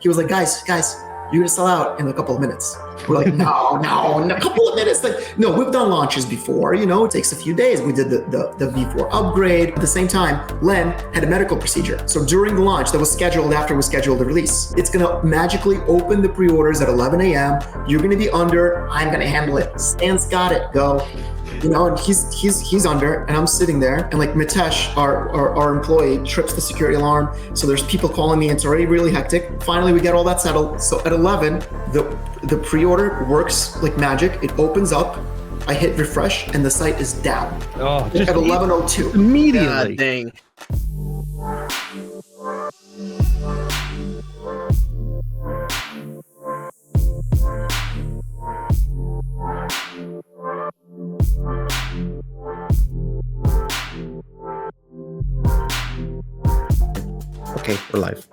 He was like, guys, you're gonna sell out in a couple of minutes. We're like, no, in a couple of minutes. Like, no, we've done launches before, it takes a few days. We did the V4 upgrade. At the same time, Len had a medical procedure. So during the launch that was scheduled after we scheduled the release, it's gonna magically open the pre-orders at 11 a.m. You're gonna be under, I'm gonna handle it. Stan's got it, go. And he's under, and I'm sitting there, and like Mitesh, our employee, trips the security alarm. So there's people calling me. It's already really hectic. Finally, we get all that settled. So at 11, the pre-order works like magic. It opens up. I hit refresh, and the site is down. Oh, just at 11:02 immediately. God dang. Okay, we're live.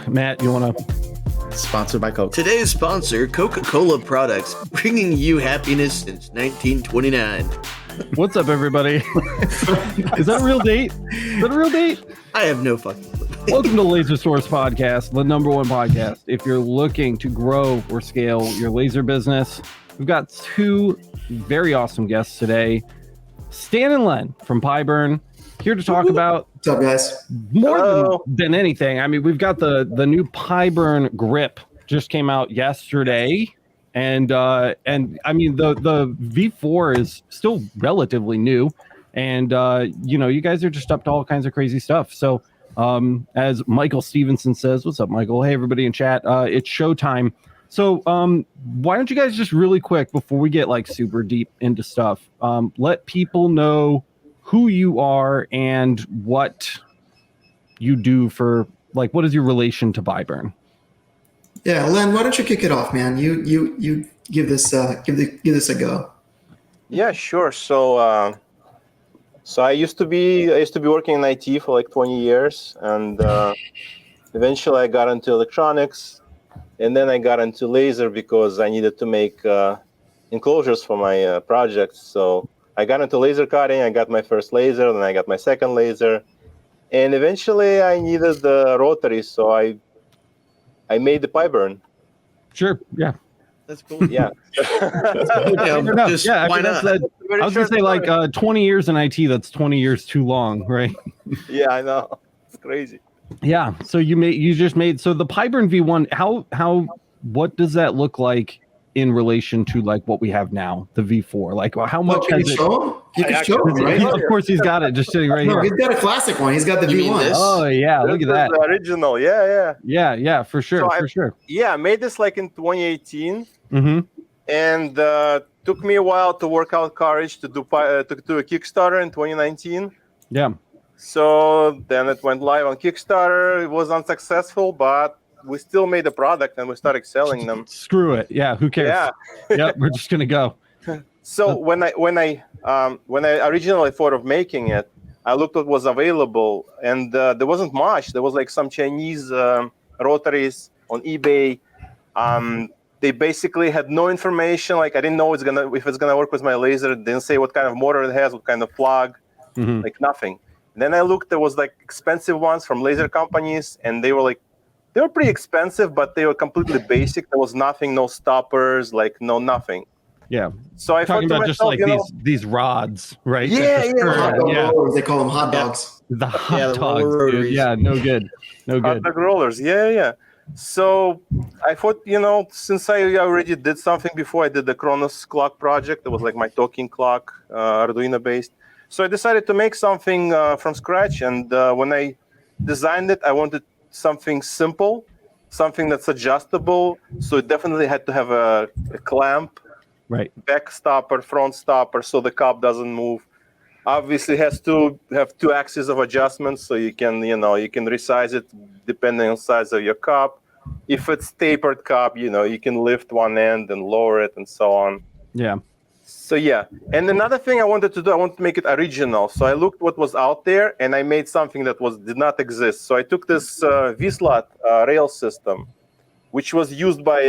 Matt, you want to? Sponsored by Coke. Today's sponsor, Coca-Cola Products, bringing you happiness since 1929. What's up, everybody? Is that a real date? I have no fucking clue. Welcome to Laser Source Podcast, the #1 podcast. If you're looking to grow or scale your laser business, we've got two very awesome guests today. Stan and Len from PiBurn, here to talk about What's up, guys? more than anything. I mean, we've got the new PiBurn Grip just came out yesterday, and I mean the V4 is still relatively new, and you guys are just up to all kinds of crazy stuff. So as Michael Stevenson says, what's up, Michael? Hey, everybody in chat. It's showtime. So why don't you guys just really quick before we get like super deep into stuff, let people know who you are and what you do for, like, what is your relation to PiBurn? Yeah, Len, why don't you kick it off, man? You give this give this a go. Yeah, sure. So I used to be working in IT for like 20 years, and eventually I got into electronics. And then I got into laser because I needed to make enclosures for my projects. So I got into laser cutting. I got my first laser, then I got my second laser. And eventually I needed the rotary, so I made the PiBurn. Sure, yeah. That's cool. Yeah. Just, yeah, why not? I was going to say, like, 20 years in IT, that's 20 years too long, right? Yeah, I know. It's crazy. Yeah. So you just made so the PiBurn V1. What does that look like in relation to like what we have now, the V4? Like, how much can has you it? show him? You can show him, right? Of course, he's got it just sitting right No, here. he's got a classic one. He's got the You mean V1. this? Oh yeah, look at This that. is the original. Yeah. Yeah, for sure, So sure. Yeah, I made this like in 2018. Mm-hmm. And took me a while to work out courage to do a Kickstarter in 2019. Yeah. So then it went live on Kickstarter. It was unsuccessful, but we still made a product and we started selling them. Screw it. Yeah. Who cares? Yeah. Yep. We're just gonna go. So when I originally thought of making it, I looked what was available, and there wasn't much. There was like some Chinese rotaries on eBay. They basically had no information. Like I didn't know if it's gonna work with my laser. It didn't say what kind of motor it has, what kind of plug, like nothing. And then I looked. There was like expensive ones from laser companies, and they were pretty expensive, but they were completely basic. There was nothing, no stoppers, like no nothing. Yeah. So I Talking thought about to just myself, like these rods, right? Yeah, Hot dog yeah. rollers, they call them hot dogs. The hot Yeah, the dogs, dude. rotaries. Yeah, no good. hot dog rollers. Yeah. So I thought, since I already did something before, I did the Kronos clock project. It was like my talking clock, Arduino based. So I decided to make something from scratch. And when I designed it, I wanted something simple, something that's adjustable. So it definitely had to have a clamp, Right. back stopper, front stopper, so the cup doesn't move. Obviously, it has to have 2 axes of adjustment, so you can resize it depending on the size of your cup. If it's tapered cup, you can lift one end and lower it and so on. Yeah. So yeah, and another thing I wanted to do, I wanted to make it original. So I looked what was out there, and I made something that did not exist. So I took this V-slot rail system, which was used by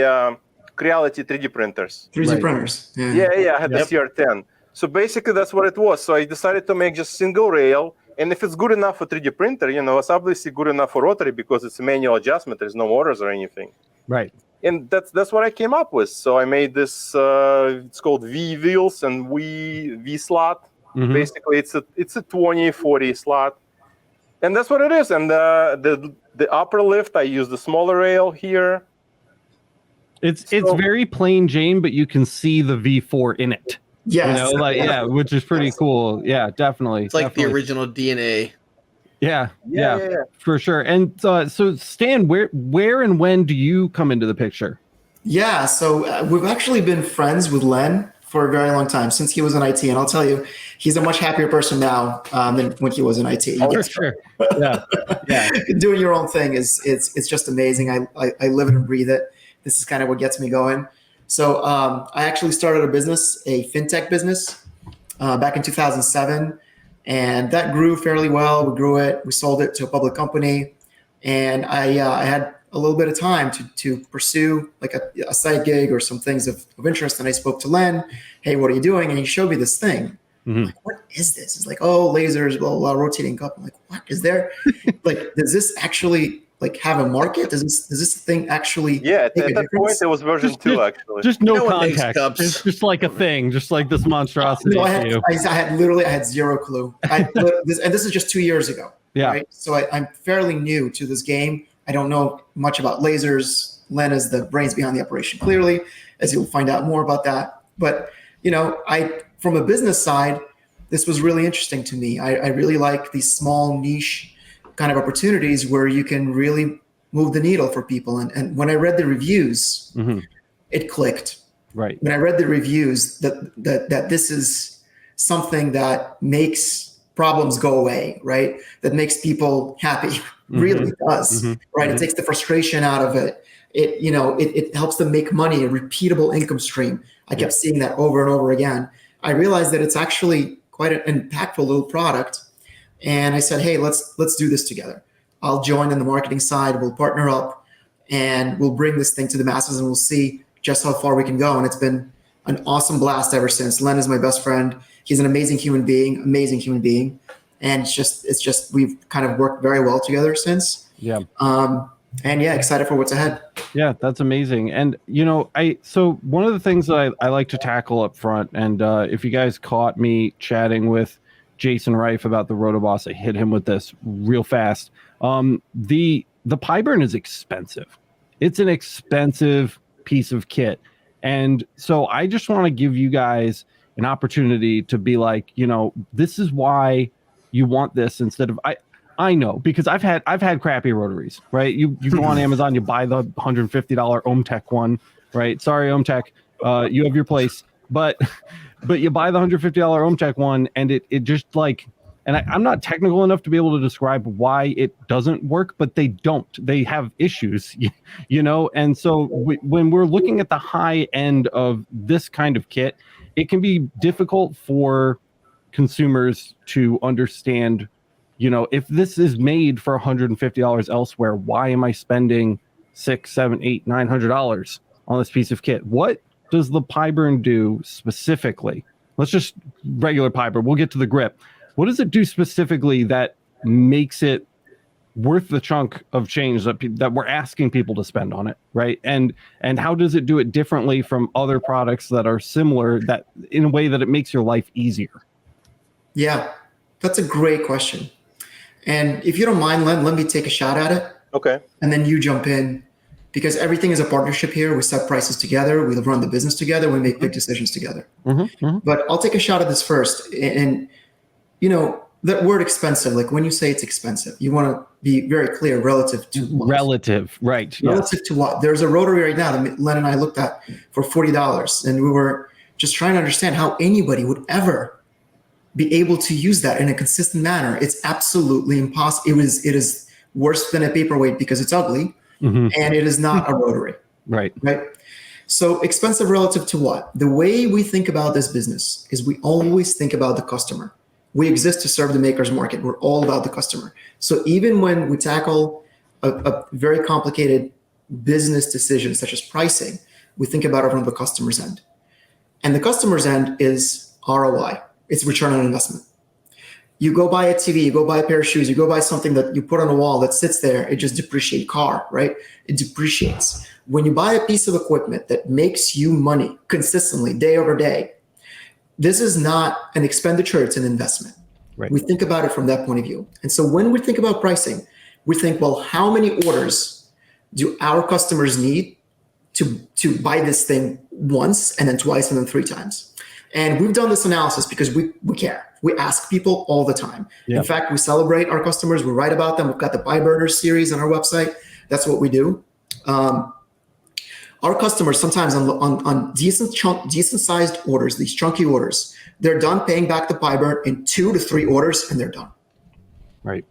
Creality 3D printers. 3D printers. Yeah, I had the CR10. So basically that's what it was. So I decided to make just single rail, And if it's good enough for 3D printer, it's obviously good enough for rotary because it's a manual adjustment. There's no motors or anything. Right. And that's what I came up with. So I made this. It's called V wheels and V slot. Mhm. Basically, it's a 20-40 slot, and that's what it is. And the upper lift, I use the smaller rail here. It's very plain Jane, but you can see the V4 in it. Yes. Which is pretty cool. Yeah, definitely. It's like definitely. the original DNA. Yeah, Yeah, for sure. And so Stan, where and when do you come into the picture? Yeah, so we've actually been friends with Len for a very long time, since he was in IT. And I'll tell you, he's a much happier person now than when he was in IT. For sure. Yeah. Doing your own thing it's just amazing. I live it and breathe it. This is kind of what gets me going. So I actually started a business, a fintech business, back in 2007. And that grew fairly well. We grew it. We sold it to a public company. And I had a little bit of time to pursue like a side gig or some things of interest. And I spoke to Len, hey, what are you doing? And he showed me this thing. Mm-hmm. I'm like, what is this? It's like, oh, lasers, blah, blah, blah, rotating cup. I'm like, what is there? Like, does this actually like have a market? Does this thing actually at that point it was version 2 actually. Just no one makes contact. cups. It's just like a thing, just like this monstrosity. No, I had zero clue. And this is just 2 years ago. Yeah. Right? So I'm fairly new to this game. I don't know much about lasers. Len is the brains behind the operation, clearly, as you'll find out more about that. But from a business side, this was really interesting to me. I really like these small niche kind of opportunities where you can really move the needle for people. And when I read the reviews, Mm-hmm. it clicked. Right. When I read the reviews that this is something that makes problems go away, right? That makes people happy, really does, Mm-hmm. right? Mm-hmm. It takes the frustration out of it. It helps them make money, a repeatable income stream. I kept seeing that over and over again. I realized that it's actually quite an impactful little product. And I said, hey, let's do this together. I'll join in the marketing side. We'll partner up and we'll bring this thing to the masses and we'll see just how far we can go. And it's been an awesome blast ever since. Len is my best friend. He's an amazing human being. And it's just we've kind of worked very well together since. Yeah. And yeah, excited for what's ahead. Yeah, that's amazing. And so one of the things that I like to tackle up front, and if you guys caught me chatting with Jason Reif about the Rotoboss, I hit him with this real fast. The PiBurn is expensive. It's an expensive piece of kit. And so I just want to give you guys an opportunity to be like, this is why you want this instead of I know, because I've had crappy rotaries, right? You go on Amazon, you buy the $150 OhmTech one, right? Sorry, OhmTech, you have your place, but you buy the $150 OhmTech one, and it just like, and I'm not technical enough to be able to describe why it doesn't work, but they don't. They have issues, And so when we're looking at the high end of this kind of kit, it can be difficult for consumers to understand. If this is made for $150 elsewhere, why am I spending $600, $700, $800, $900 on this piece of kit? What does the PiBurn do specifically? Let's just regular PiBurn. We'll get to the grip. What does it do specifically that makes it worth the chunk of change that we're asking people to spend on it, right? And how does it do it differently from other products that are similar, that in a way that it makes your life easier? Yeah, that's a great question. And if you don't mind, Len, let me take a shot at it. Okay. And then you jump in, because everything is a partnership here. We set prices together. We run the business together. We make big decisions together. Mm-hmm, mm-hmm. But I'll take a shot at this first. And, that word expensive, like when you say it's expensive, you want to be very clear relative to what? Relative, right. Relative to what? There's a rotary right now that Len and I looked at for $40. And we were just trying to understand how anybody would ever be able to use that in a consistent manner. It's absolutely impossible. It is worse than a paperweight because it's ugly, mm-hmm. and it is not a rotary. Right. So expensive relative to what? The way we think about this business is we always think about the customer. We exist to serve the makers market. We're all about the customer. So even when we tackle a very complicated business decision such as pricing, we think about it from the customer's end. And the customer's end is ROI. It's return on investment. You go buy a TV, you go buy a pair of shoes, you go buy something that you put on a wall that sits there, it just depreciates. Car, right? It depreciates. When you buy a piece of equipment that makes you money consistently, day over day, this is not an expenditure, it's an investment. Right. We think about it from that point of view. And so when we think about pricing, we think, well, how many orders do our customers need to buy this thing once and then twice and then 3 times? And we've done this analysis because we care. We ask people all the time. Yeah. In fact, we celebrate our customers. We write about them. We've got the PiBurner series on our website. That's what we do. Our customers sometimes on decent sized orders, these chunky orders, they're done paying back the PiBurn in 2 to 3 orders and they're done. Right.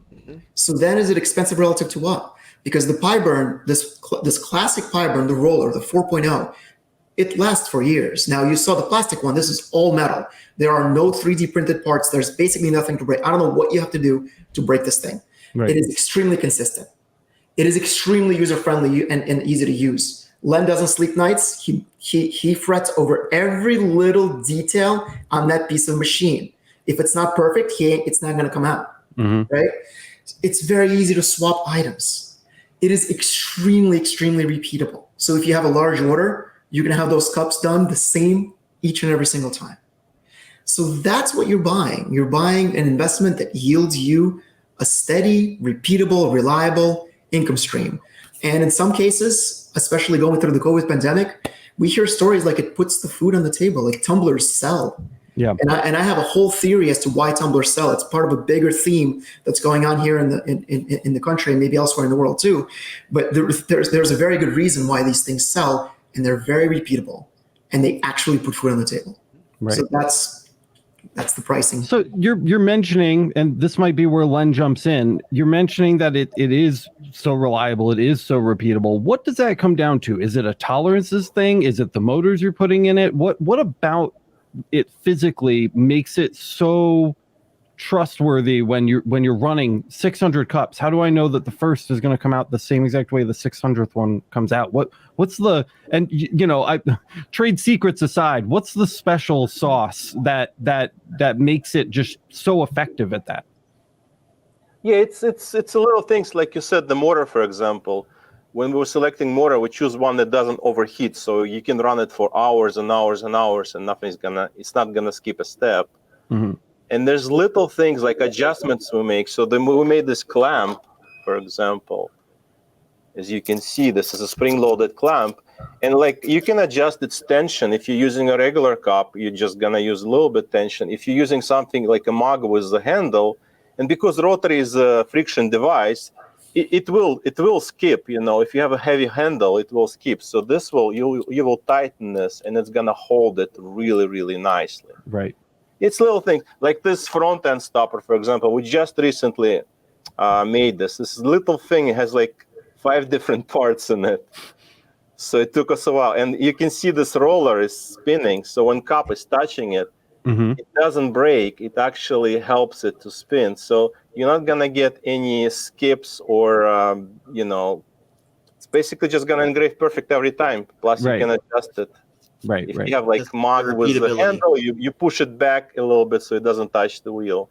So then is it expensive relative to what? Because the PiBurn, this classic PiBurn, the roller, the 4.0, it lasts for years. Now you saw the plastic one, this is all metal. There are no 3D printed parts. There's basically nothing to break. I don't know what you have to do to break this thing. Right. It is extremely consistent. It is extremely user-friendly and easy to use. Len doesn't sleep nights. He frets over every little detail on that piece of machine. If it's not perfect, it's not gonna come out, right? It's very easy to swap items. It is extremely, extremely repeatable. So if you have a large order, you can have those cups done the same each and every single time. So that's what you're buying. You're buying an investment that yields you a steady, repeatable, reliable income stream. And in some cases, especially going through the COVID pandemic, we hear stories like it puts the food on the table, like tumblers sell. Yeah. And I have a whole theory as to why tumblers sell. It's part of a bigger theme that's going on here in the country and maybe elsewhere in the world too. But there's a very good reason why these things sell, and they're very repeatable, and they actually put food on the table. Right. So that's the pricing. So you're mentioning, and this might be where Len jumps in, you're mentioning that it is so reliable, it is so repeatable. What does that come down to? Is it a tolerances thing? Is it the motors you're putting in it? What about it physically makes it so trustworthy when you're running 600 cups? How do I know that the first is going to come out the same exact way the 600th one comes out? What's the, and I trade secrets aside, what's the special sauce that makes it just so effective at that? Yeah, it's a little things like you said, the motor, for example. When we're selecting motor, we choose one that doesn't overheat, so you can run it for hours and hours and hours, and it's not gonna skip a step. Mm-hmm. And there's little things like adjustments we make. So we made this clamp, for example. As you can see, this is a spring-loaded clamp. And like you can adjust its tension. If you're using a regular cup, you're just gonna use a little bit tension. If you're using something like a mug with the handle, and because rotary is a friction device, it will skip. If you have a heavy handle, it will skip. So this you will tighten this, and it's gonna hold it really, really nicely. Right. It's little things like this front end stopper, for example. We just recently made this. This little thing has like 5 different parts in it. So it took us a while. And you can see this roller is spinning. So when cup is touching it, it doesn't break. It actually helps it to spin. So you're not going to get any skips or, it's basically just going to engrave perfect every time. Plus you can adjust it. Right, if right. you have like mug with the handle, you push it back a little bit so it doesn't touch the wheel.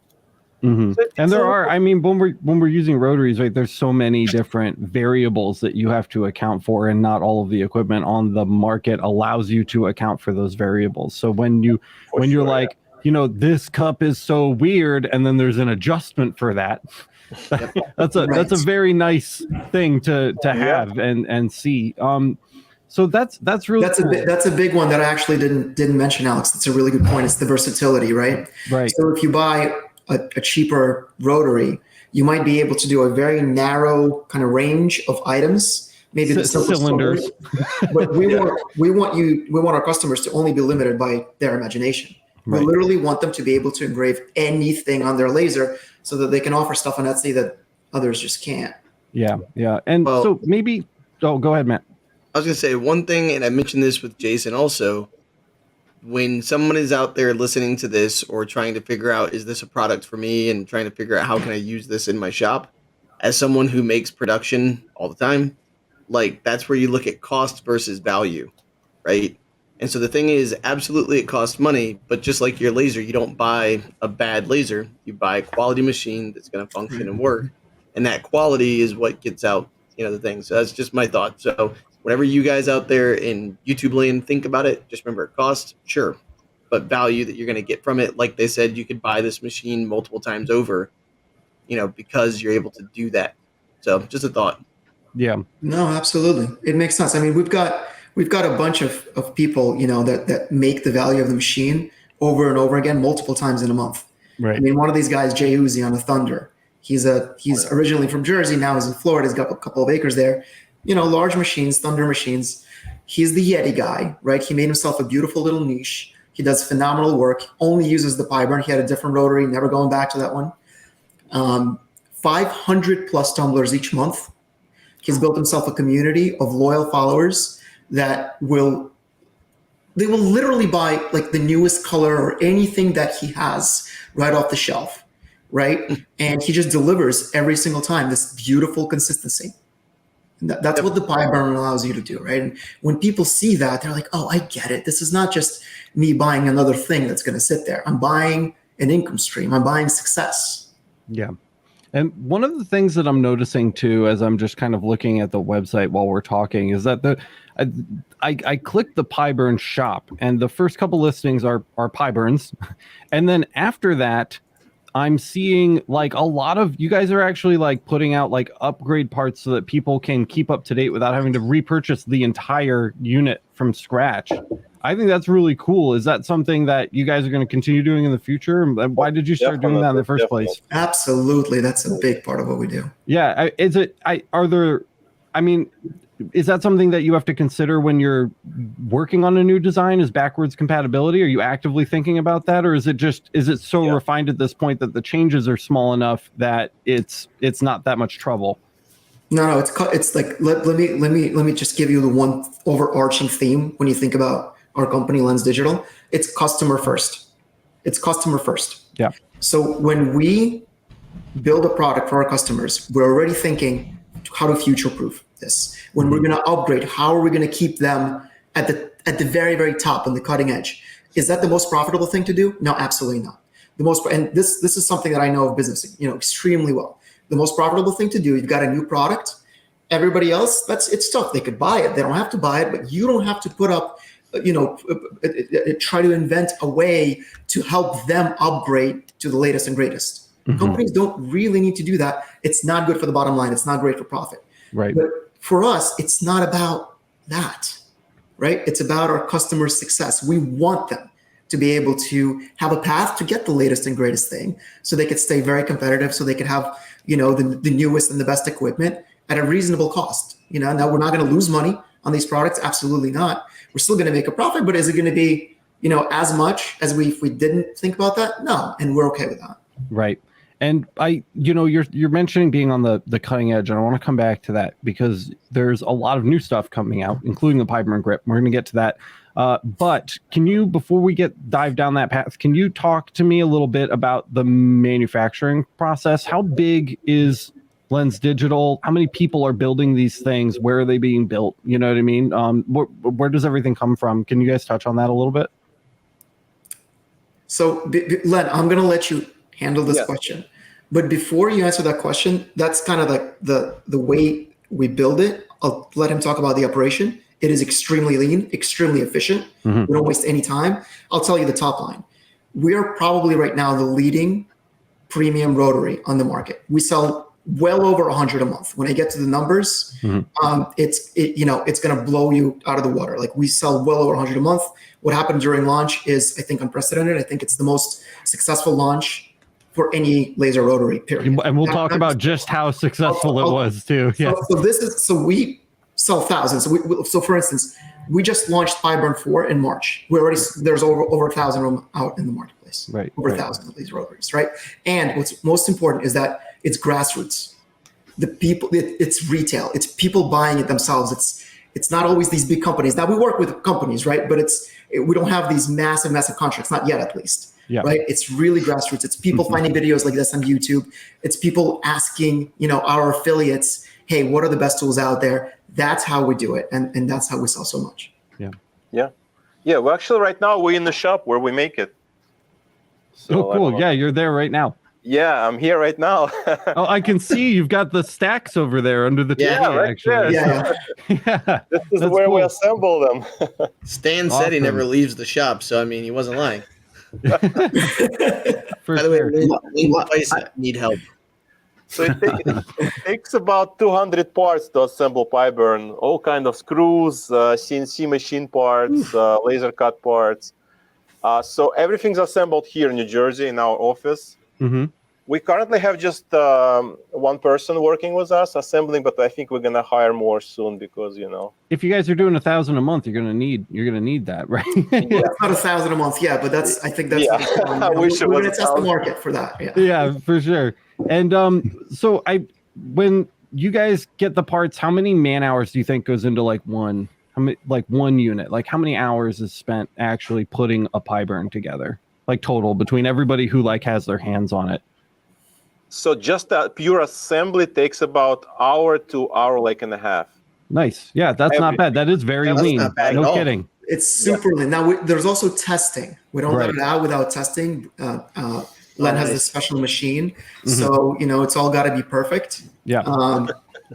Mm-hmm. So and there are, when we're using rotaries, right, there's so many different variables that you have to account for, and not all of the equipment on the market allows you to account for those variables. So when you're like, this cup is so weird, and then there's an adjustment for that. That's a very nice thing to have and see. So that's really cool. That's a big one that I actually didn't mention, Alex. That's a really good point. It's the versatility, right? Right. So if you buy a cheaper rotary, you might be able to do a very narrow kind of range of items, maybe the cylinders. But we want our customers to only be limited by their imagination. Right. We literally want them to be able to engrave anything on their laser so that they can offer stuff on Etsy that others just can't. Yeah. And so maybe, go ahead, Matt. I was going to say one thing, and I mentioned this with Jason also. When someone is out there listening to this or trying to figure out, is this a product for me, and trying to figure out how can I use this in my shop, as someone who makes production all the time, like that's where you look at cost versus value, right? And so the thing is, absolutely it costs money, but just like your laser, you don't buy a bad laser. You buy a quality machine that's going to function and work. And that quality is what gets out, the thing. So that's just my thought. So whatever you guys out there in YouTube land think about it, just remember cost, sure, but value that you're going to get from it. Like they said, you could buy this machine multiple times over, because you're able to do that. So just a thought. Yeah. No, absolutely. It makes sense. I mean, we've got a bunch of people, that make the value of the machine over and over again, multiple times in a month. Right. I mean, one of these guys, Jay Uzi on the Thunder, he's originally from Jersey. Now he's in Florida. He's got a couple of acres there, large machines, Thunder machines. He's the Yeti guy, right? He made himself a beautiful little niche. He does phenomenal work, only uses the PiBurn. He had a different rotary, never going back to that one. 500 plus tumblers each month. He's built himself a community of loyal followers that will literally buy like the newest color or anything that he has right off the shelf, right? And he just delivers every single time this beautiful consistency. And that's what the PiBurn allows you to do, right? And when people see that, they're like, oh, I get it. This is not just me buying another thing that's going to sit there. I'm buying an income stream. I'm buying success. Yeah. And one of the things that I'm noticing too, as I'm just kind of looking at the website while we're talking, is that I clicked the PiBurn shop, and the first couple listings are PiBurns, and then after that, I'm seeing like a lot of you guys are actually like putting out like upgrade parts so that people can keep up to date without having to repurchase the entire unit from scratch. I think that's really cool. Is that something that you guys are going to continue doing in the future? And why did you start doing that in the first place? Absolutely. That's a big part of what we do. Yeah. Is that something that you have to consider when you're working on a new design, is backwards compatibility? Are you actively thinking about that? Or is it so refined at this point that the changes are small enough that it's not that much trouble? No, it's like, let me just give you the one overarching theme when you think about our company, Lens Digital. It's customer first. Yeah. So when we build a product for our customers, we're already thinking how to future-proof this. When we're going to upgrade, how are we going to keep them at the very, very top and the cutting edge? Is that the most profitable thing to do? No, absolutely not. And this is something that I know of business, extremely well. The most profitable thing to do, you've got a new product. Everybody else, it's tough. They could buy it. They don't have to buy it, but you don't have to put up, try to invent a way to help them upgrade to the latest and greatest. Companies don't really need to do that. It's not good for the bottom line. It's not great for profit. Right. But for us, it's not about that, right? It's about our customers' success. We want them to be able to have a path to get the latest and greatest thing so they could stay very competitive, so they could have, the newest and the best equipment at a reasonable cost. Now we're not going to lose money on these products. Absolutely not. We're still going to make a profit, but is it going to be, as much as if we didn't think about that? No. And we're okay with that. Right. And you're mentioning being on the cutting edge, and I want to come back to that because there's a lot of new stuff coming out, including the PiBurn Grip. We're going to get to that. But can you, before we dive down that path, can you talk to me a little bit about the manufacturing process? How big is Lens Digital? How many people are building these things? Where are they being built? You know what I mean? Where does everything come from? Can you guys touch on that a little bit? So, Len, I'm going to let you handle this question. But before you answer that question, that's kind of like the way we build it. I'll let him talk about the operation. It is extremely lean, extremely efficient. We don't waste any time. I'll tell you the top line. We are probably right now the leading premium rotary on the market. We sell well over 100 a month. When I get to the numbers, it's going to blow you out of the water. Like, we sell well over 100 a month. What happened during launch is, I think, unprecedented. I think it's the most successful launch for any laser rotary, period. And we'll talk about just how successful it was too. Yeah. So we sell thousands. So for instance, we just launched PiBurn 4 in March. There's over 1,000 of them out in the marketplace. Right. Over 1,000 of these rotaries, right? And what's most important is that it's grassroots. The people, it's retail. It's people buying it themselves. It's not always these big companies. Now, we work with companies, right? But we don't have these massive contracts, not yet at least. Yeah. Right. It's really grassroots. It's people finding videos like this on YouTube. It's people asking, our affiliates, hey, what are the best tools out there? That's how we do it. And that's how we sell so much. Yeah. Yeah. Yeah, well, actually, right now we're in the shop where we make it. So Oh, cool. Yeah, you're there right now. Yeah, I'm here right now. Oh, I can see you've got the stacks over there under the Yeah, TV, right actually. Yeah. Yeah, This is that's where we cool. assemble them. Stan said he Awesome. never leaves the shop, so I mean, he wasn't lying. For By the way, sure. Lynn twice need help. So it takes about 200 parts to assemble PiBurn. All kind of screws, CNC machine parts, laser cut parts. So everything's assembled here in New Jersey in our office. Mm-hmm. We currently have just one person working with us assembling, but I think we're gonna hire more soon because If you guys are doing 1,000 a month, you're gonna need that, right? It's not 1,000 a month, yeah, but I think that's I wish it we're was gonna test the 1,000. market for that. Yeah. Yeah, for sure. And so when you guys get the parts, how many man hours do you think goes into one unit? Like how many hours is spent actually putting a PiBurn together? Like total between everybody who has their hands on it. So just that pure assembly takes about hour to hour and a half. Nice. Yeah, that's not bad. That is very That's lean. not bad at No all. kidding. It's super lean. Now, there's also testing. We don't let Right. it out without testing. Len has this special machine, Mhm. so it's all got to be perfect. Yeah.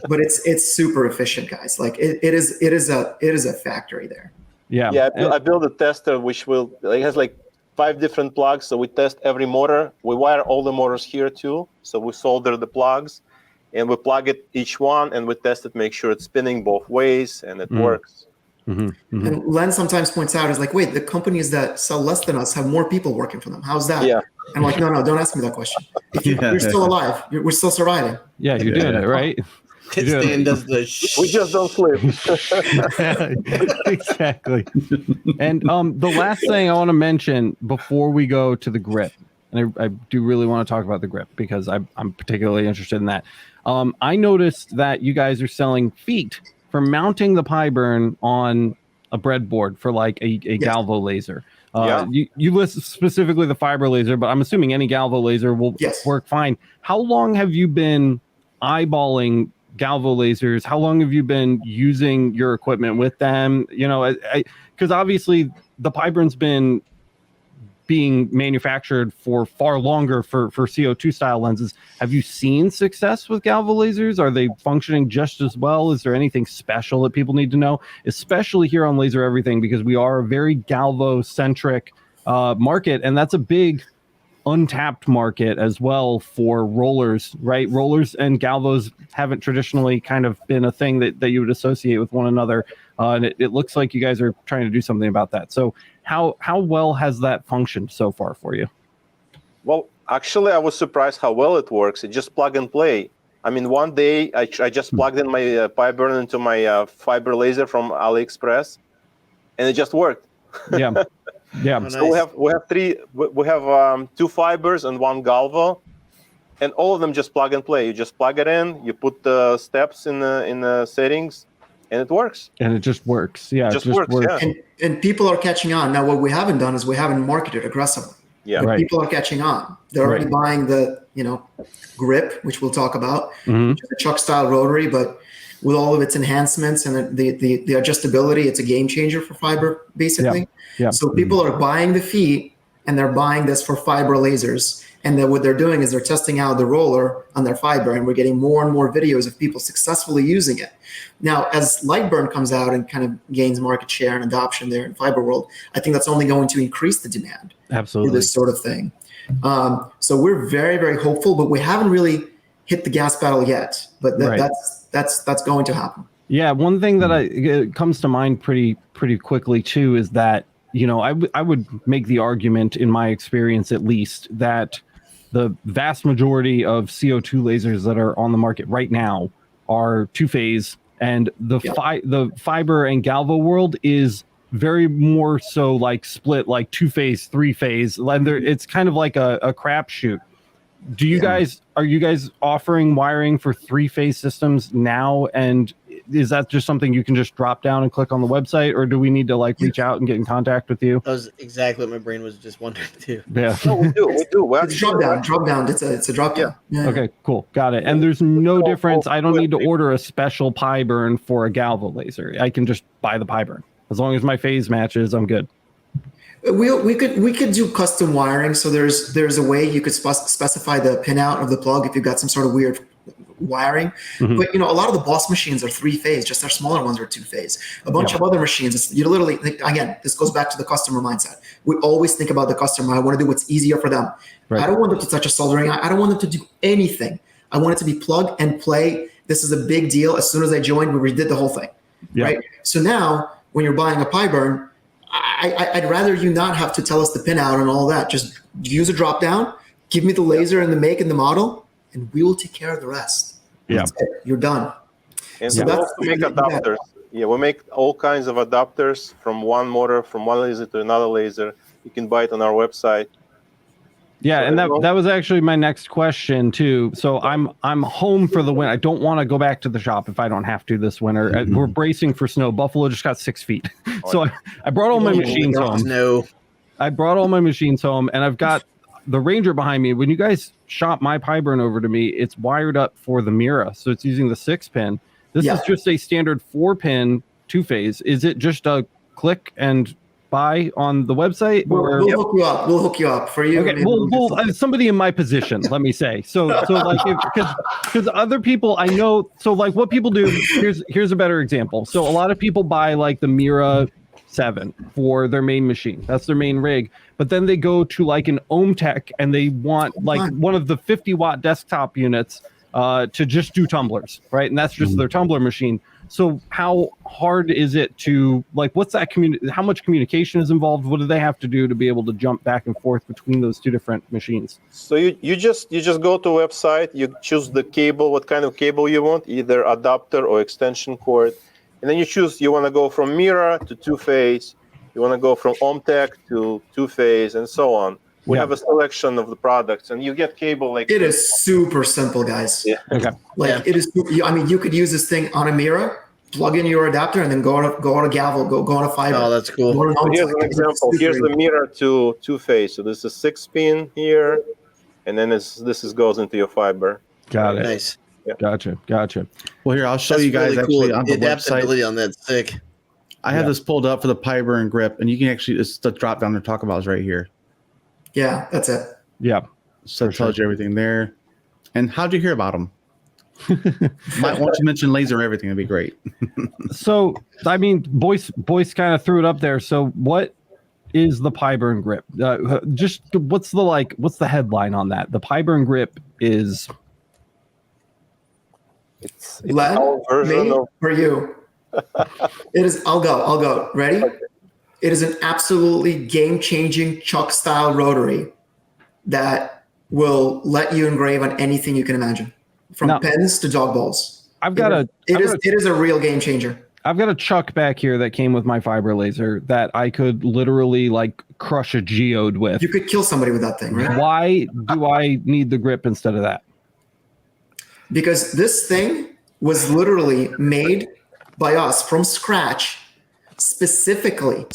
But it's super efficient, guys. Like it is a factory there. Yeah. Yeah, I built a tester which it has 5 different plugs. So we test every motor. We wire all the motors here too. So we solder the plugs and we plug it each one and we test it, make sure it's spinning both ways and it works. Mm-hmm. Mm-hmm. And Len sometimes points out, is like, wait, the companies that sell less than us have more people working for them. How's that? Yeah. I'm like, no, don't ask me that question. If you're still alive, we're still surviving. Yeah, you're doing it, right? Stan does the We just don't sleep. Exactly. And the last thing I want to mention before we go to the grip, and I do really want to talk about the grip because I'm particularly interested in that. I noticed that you guys are selling feet for mounting the PiBurn on a breadboard for a Galvo laser. Yeah. You list specifically the fiber laser, but I'm assuming any Galvo laser will work fine. How long have you been eyeballing Galvo lasers? How long have you been using your equipment with them? Because obviously the PiBurn's been being manufactured for far longer for CO2 style lenses. Have you seen success with Galvo lasers? Are they functioning just as well? Is there anything special that people need to know, especially here on Laser Everything, because we are a very Galvo centric market, and that's a big untapped market as well for rollers, right? Rollers and Galvos haven't traditionally kind of been a thing that you would associate with one another. And it looks like you guys are trying to do something about that. So how well has that functioned so far for you? Well, actually, I was surprised how well it works. It just plug and play. I mean, one day I just plugged in my PiBurn into my fiber laser from AliExpress, and it just worked. Yeah. Yeah. Oh, nice. So we have 2 fibers and 1 Galvo, and all of them just plug and play. You just plug it in, you put the steps in the settings, and it works. And it just works. Yeah. It just works. Yeah. And people are catching on. Now, what we haven't done is we haven't marketed aggressively. Yeah. But Right. people are catching on. They're already buying the, grip, which we'll talk about, which is a chuck style rotary, but with all of its enhancements and the adjustability, it's a game changer for fiber, basically. Yeah. So people are buying the feet and they're buying this for fiber lasers. And then what they're doing is they're testing out the roller on their fiber, and we're getting more and more videos of people successfully using it. Now, as Lightburn comes out and kind of gains market share and adoption there in fiber world, I think that's only going to increase the demand Absolutely. for this sort of thing. So we're very, very hopeful, but we haven't really hit the gas pedal yet. But that's going to happen. Yeah, one thing that it comes to mind pretty quickly too is that I would make the argument, in my experience at least, that the vast majority of CO2 lasers that are on the market right now are 2-phase, and the fiber and Galvo world is very more so split 2-phase, 3-phase. It's kind of like a crapshoot. Do you guys are you guys offering wiring for 3-phase systems now? And is that just something you can just drop down and click on the website, or do we need to reach out and get in contact with you? That was exactly what my brain was just wondering too. Yeah. No, we do. It's drop down. It's a drop down. Yeah. Okay, cool. Got it. And there's no difference. I don't need to order a special PiBurn for a Galvo laser. I can just buy the PiBurn. As long as my phase matches, I'm good. We could do custom wiring. So there's a way you could specify the pinout of the plug if you've got some sort of weird wiring. Mhm. But a lot of the Boss machines are 3-phase. Just our smaller ones are 2-phase. A bunch of other machines, you literally, again, this goes back to the customer mindset. We always think about the customer. I want to do what's easier for them. Right. I don't want them to touch a soldering iron. I don't want them to do anything. I want it to be plug and play. This is a big deal. As soon as I joined, we redid the whole thing. Yeah. Right. So now when you're buying a PiBurn, I'd rather you not have to tell us the pinout and all that. Just use a drop down, give me the laser and the make and the model, and we will take care of the rest. Yeah. That's it. You're done. And So we that's also make adapters. Yeah, we make all kinds of adapters from one motor, from one laser to another laser. You can buy it on our website. Yeah, and that was actually my next question too. So I'm home for the winter. I don't want to go back to the shop if I don't have to this winter. We're bracing for snow. Buffalo just got 6 feet, so I brought all my machines home. No. I brought all my machines home, and I've got the Ranger behind me. When you guys shop my PiBurn over to me, it's wired up for the Mira, so it's using the 6-pin. This is just a standard 4-pin 2-phase. Is it just a click and buy on the website? Or We'll hook you up. We'll hook you up for you. okay, well, somebody in my position, let me say. So like, because other people I know, so like what people do. Here's a better example. So a lot of people buy like the Mira 7 for their main machine. That's their main rig. But then they go to like an OhmTech and they want like one of the 50-watt desktop units to just do tumblers, right? And that's just their tumbler machine. So how hard is it to, like, what's that how much communication is involved? What do they have to do to be able to jump back and forth between those two different machines? So you just go to a website, you choose the cable, what kind of cable you want, either adapter or extension cord, and then you choose, you want to go from Mira to 2-phase, you want to go from OhmTech to 2-phase, and so on. We have a selection of the products, and you get cable like It is super simple, guys. Yeah. Okay. It is. I mean, you could use this thing on a Mira, plug in your adapter, and then go on a Gavel, go on a fiber. Oh, that's cool. So here's an example. Here's the Mira to 2-phase. So this is 6-pin here, and then this goes into your fiber. Got it. Nice. Gotcha. Well, here, I'll show That's you guys really cool. actually on the adaptability website. on that's sick. I have this pulled up for the PiBurn Grip, and you can actually, it's the drop down to talk about is right here. Yeah, that's it. Yeah. So it tells you everything there. And how'd you hear about them? Might want to mention laser everything. It'd be great. So, I mean, Boyce kind of threw it up there. So what is the PiBurn Grip? Just what's the headline on that? The PiBurn Grip is... It's Len, our version me, of for you. It is. I'll go. Ready? Okay. It is an absolutely game-changing chuck-style rotary that will let you engrave on anything you can imagine, from pens to dog balls. It is a real game changer. I've got a chuck back here that came with my fiber laser that I could literally like crush a geode with. You could kill somebody with that thing, right? Why do I need the grip instead of that? Because this thing was literally made by us from scratch, specifically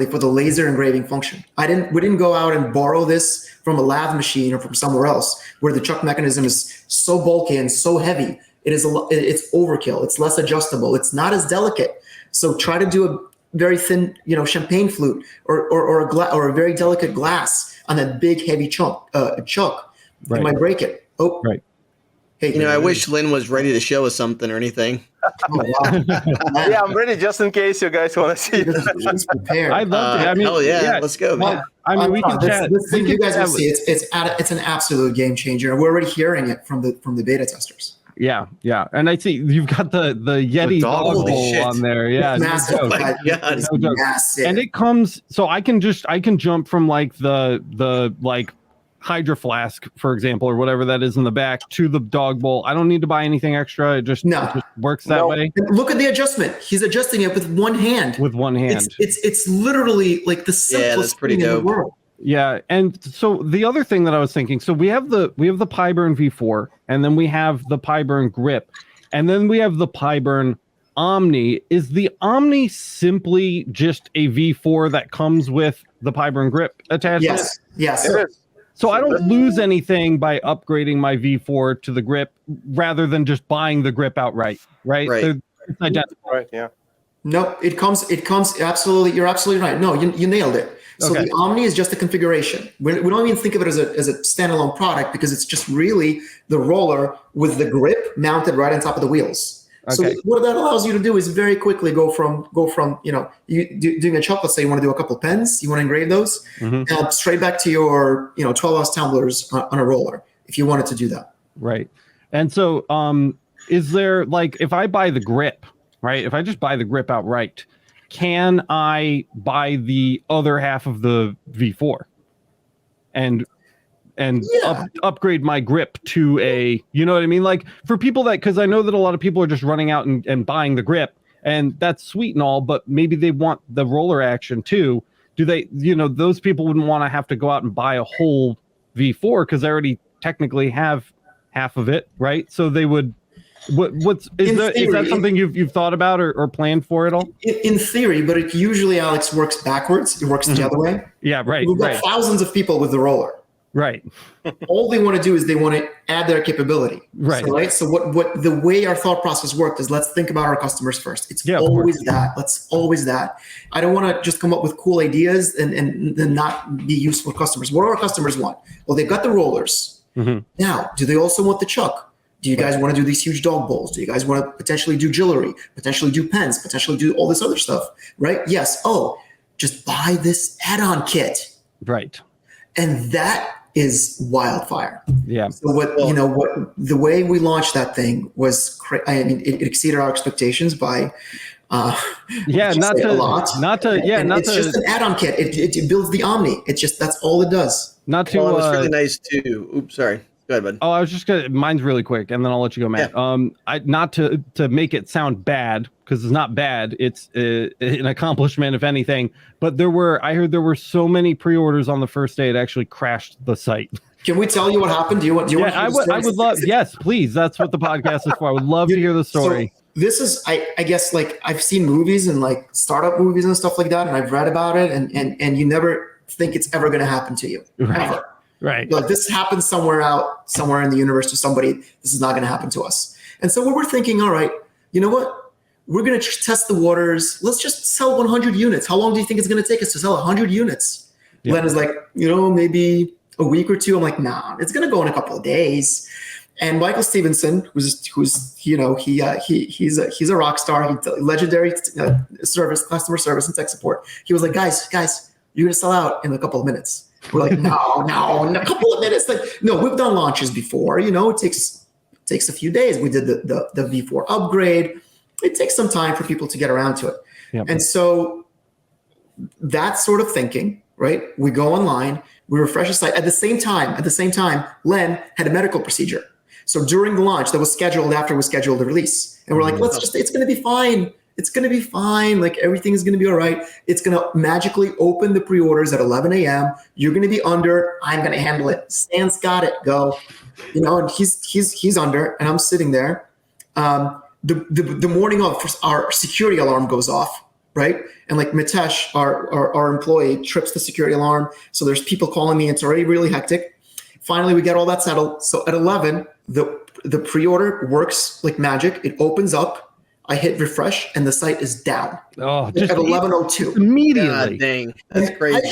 for the laser engraving function. We didn't go out and borrow this from a lathe machine or from somewhere else where the chuck mechanism is so bulky and so heavy. It's overkill. It's less adjustable. It's not as delicate. So try to do a very thin, champagne flute or a very delicate glass on that big heavy chuck. Right. You might break it. Oh, right. Hey, I wish Lynn was ready to show us something or anything. Oh, wow. Yeah, I'm ready just in case you guys want to see it. He's prepared. I'd love to. I mean, hell yeah, let's go, man. Well, I mean, we can chat. This thing you guys will see. It's an absolute game changer. We're already hearing it from the beta testers. Yeah, and I see you've got the Yeti dog Holy bowl shit. on there. Yeah, It's massive. Oh my God. It's No joke. massive. and it comes. So I can jump from like the like Hydro Flask, for example, or whatever that is in the back, to the dog bowl. I don't need to buy anything extra. It just works that way. And look at the adjustment. He's adjusting it with one hand. With one hand. It's literally like the simplest that's pretty thing in the dope. world. Yeah, and so the other thing that I was thinking, so we have the PiBurn V4, and then we have the PiBurn Grip, and then we have the PiBurn Omni. Is the Omni simply just a V4 that comes with the PiBurn Grip attached? Yes. It is. So I don't lose anything by upgrading my V4 to the Grip rather than just buying the Grip outright, right? Right. It's identical. Right, yeah. No, it comes absolutely. You're absolutely right. No, you nailed it. So Okay. the Omni is just a configuration. We don't even think of it as a standalone product because it's just really the roller with the grip mounted right on top of the wheels. Okay. So what that allows you to do is very quickly go from doing a chuck. Let's say you want to do a couple of pens, you want to engrave those, straight back to your 12-ounce tumblers on a roller if you wanted to do that. Right. And so is there, like, if I buy the grip, right? If I just buy the grip outright, can I buy the other half of the V4 and upgrade my grip to a, you know what I mean? Like, for people that, because I know that a lot of people are just running out and buying the grip, and that's sweet and all, but maybe they want the roller action too. Do they, those people wouldn't want to have to go out and buy a whole V4 because they already technically have half of it, right? So they would. Is that something you've thought about or planned for at all? In theory, but it usually, Alex, works backwards. It works the other way. Yeah, right. We've got thousands of people with the roller. Right. All they want to do is they want to add their capability. Right. So what the way our thought process worked is, let's think about our customers first. It's always that. Let's always that. I don't want to just come up with cool ideas and then not be useful to customers. What do our customers want? Well, they've got the rollers. Now, do they also want the chuck? Do you guys want to do these huge dog bowls? Do you guys want to potentially do jewelry, potentially do pens, potentially do all this other stuff, right? Yes. Oh, just buy this add-on kit. Right. And that is wildfire. Yeah. So the way we launched that thing was, it exceeded our expectations by, it's just an add-on kit. It builds the Omni. That's all it does. It's really nice too. Oops, sorry. Go ahead, bud. Oh, I was just gonna. Mine's really quick, and then I'll let you go, Matt. Yeah. Not to make it sound bad, because it's not bad. It's an accomplishment, if anything. But I heard there were so many pre-orders on the first day, it actually crashed the site. Can we tell you what happened? Do you want? I would love. Yes, please. That's what the podcast is for. I would love to hear the story. So this is, I guess, like, I've seen movies and like startup movies and stuff like that, and I've read about it, and you never think it's ever going to happen to you, ever. Right. Like, this happens somewhere in the universe to somebody. This is not going to happen to us. And so we were thinking, all right, you know what? We're going to test the waters. Let's just sell 100 units. How long do you think it's going to take us to sell 100 units? Yeah. Len is like, maybe a week or two. I'm like, nah, it's going to go in a couple of days. And Michael Stevenson, who's he's a rock star. He's legendary customer service and tech support. He was like, guys, you're going to sell out in a couple of minutes. We're like, no, in a couple of minutes. Like, no, we've done launches before. It takes a few days. We did the V4 upgrade. It takes some time for people to get around to it. Yep. And so that sort of thinking, right? We go online, we refresh the site. At the same time, Len had a medical procedure. So during the launch that was scheduled after we scheduled the release. And we're like, it's going to be fine. It's going to be fine. Like, everything is going to be all right. It's going to magically open the pre-orders at 11 a.m. You're going to be under. I'm going to handle it. Stan's got it. Go. And he's under, and I'm sitting there. The morning of, our security alarm goes off, right? And like Mitesh, our employee, trips the security alarm. So there's people calling me. It's already really hectic. Finally, we get all that settled. So at 11, the pre-order works like magic. It opens up. I hit refresh, and the site is down. Oh, just at 11:02 immediately. God dang, that's crazy. I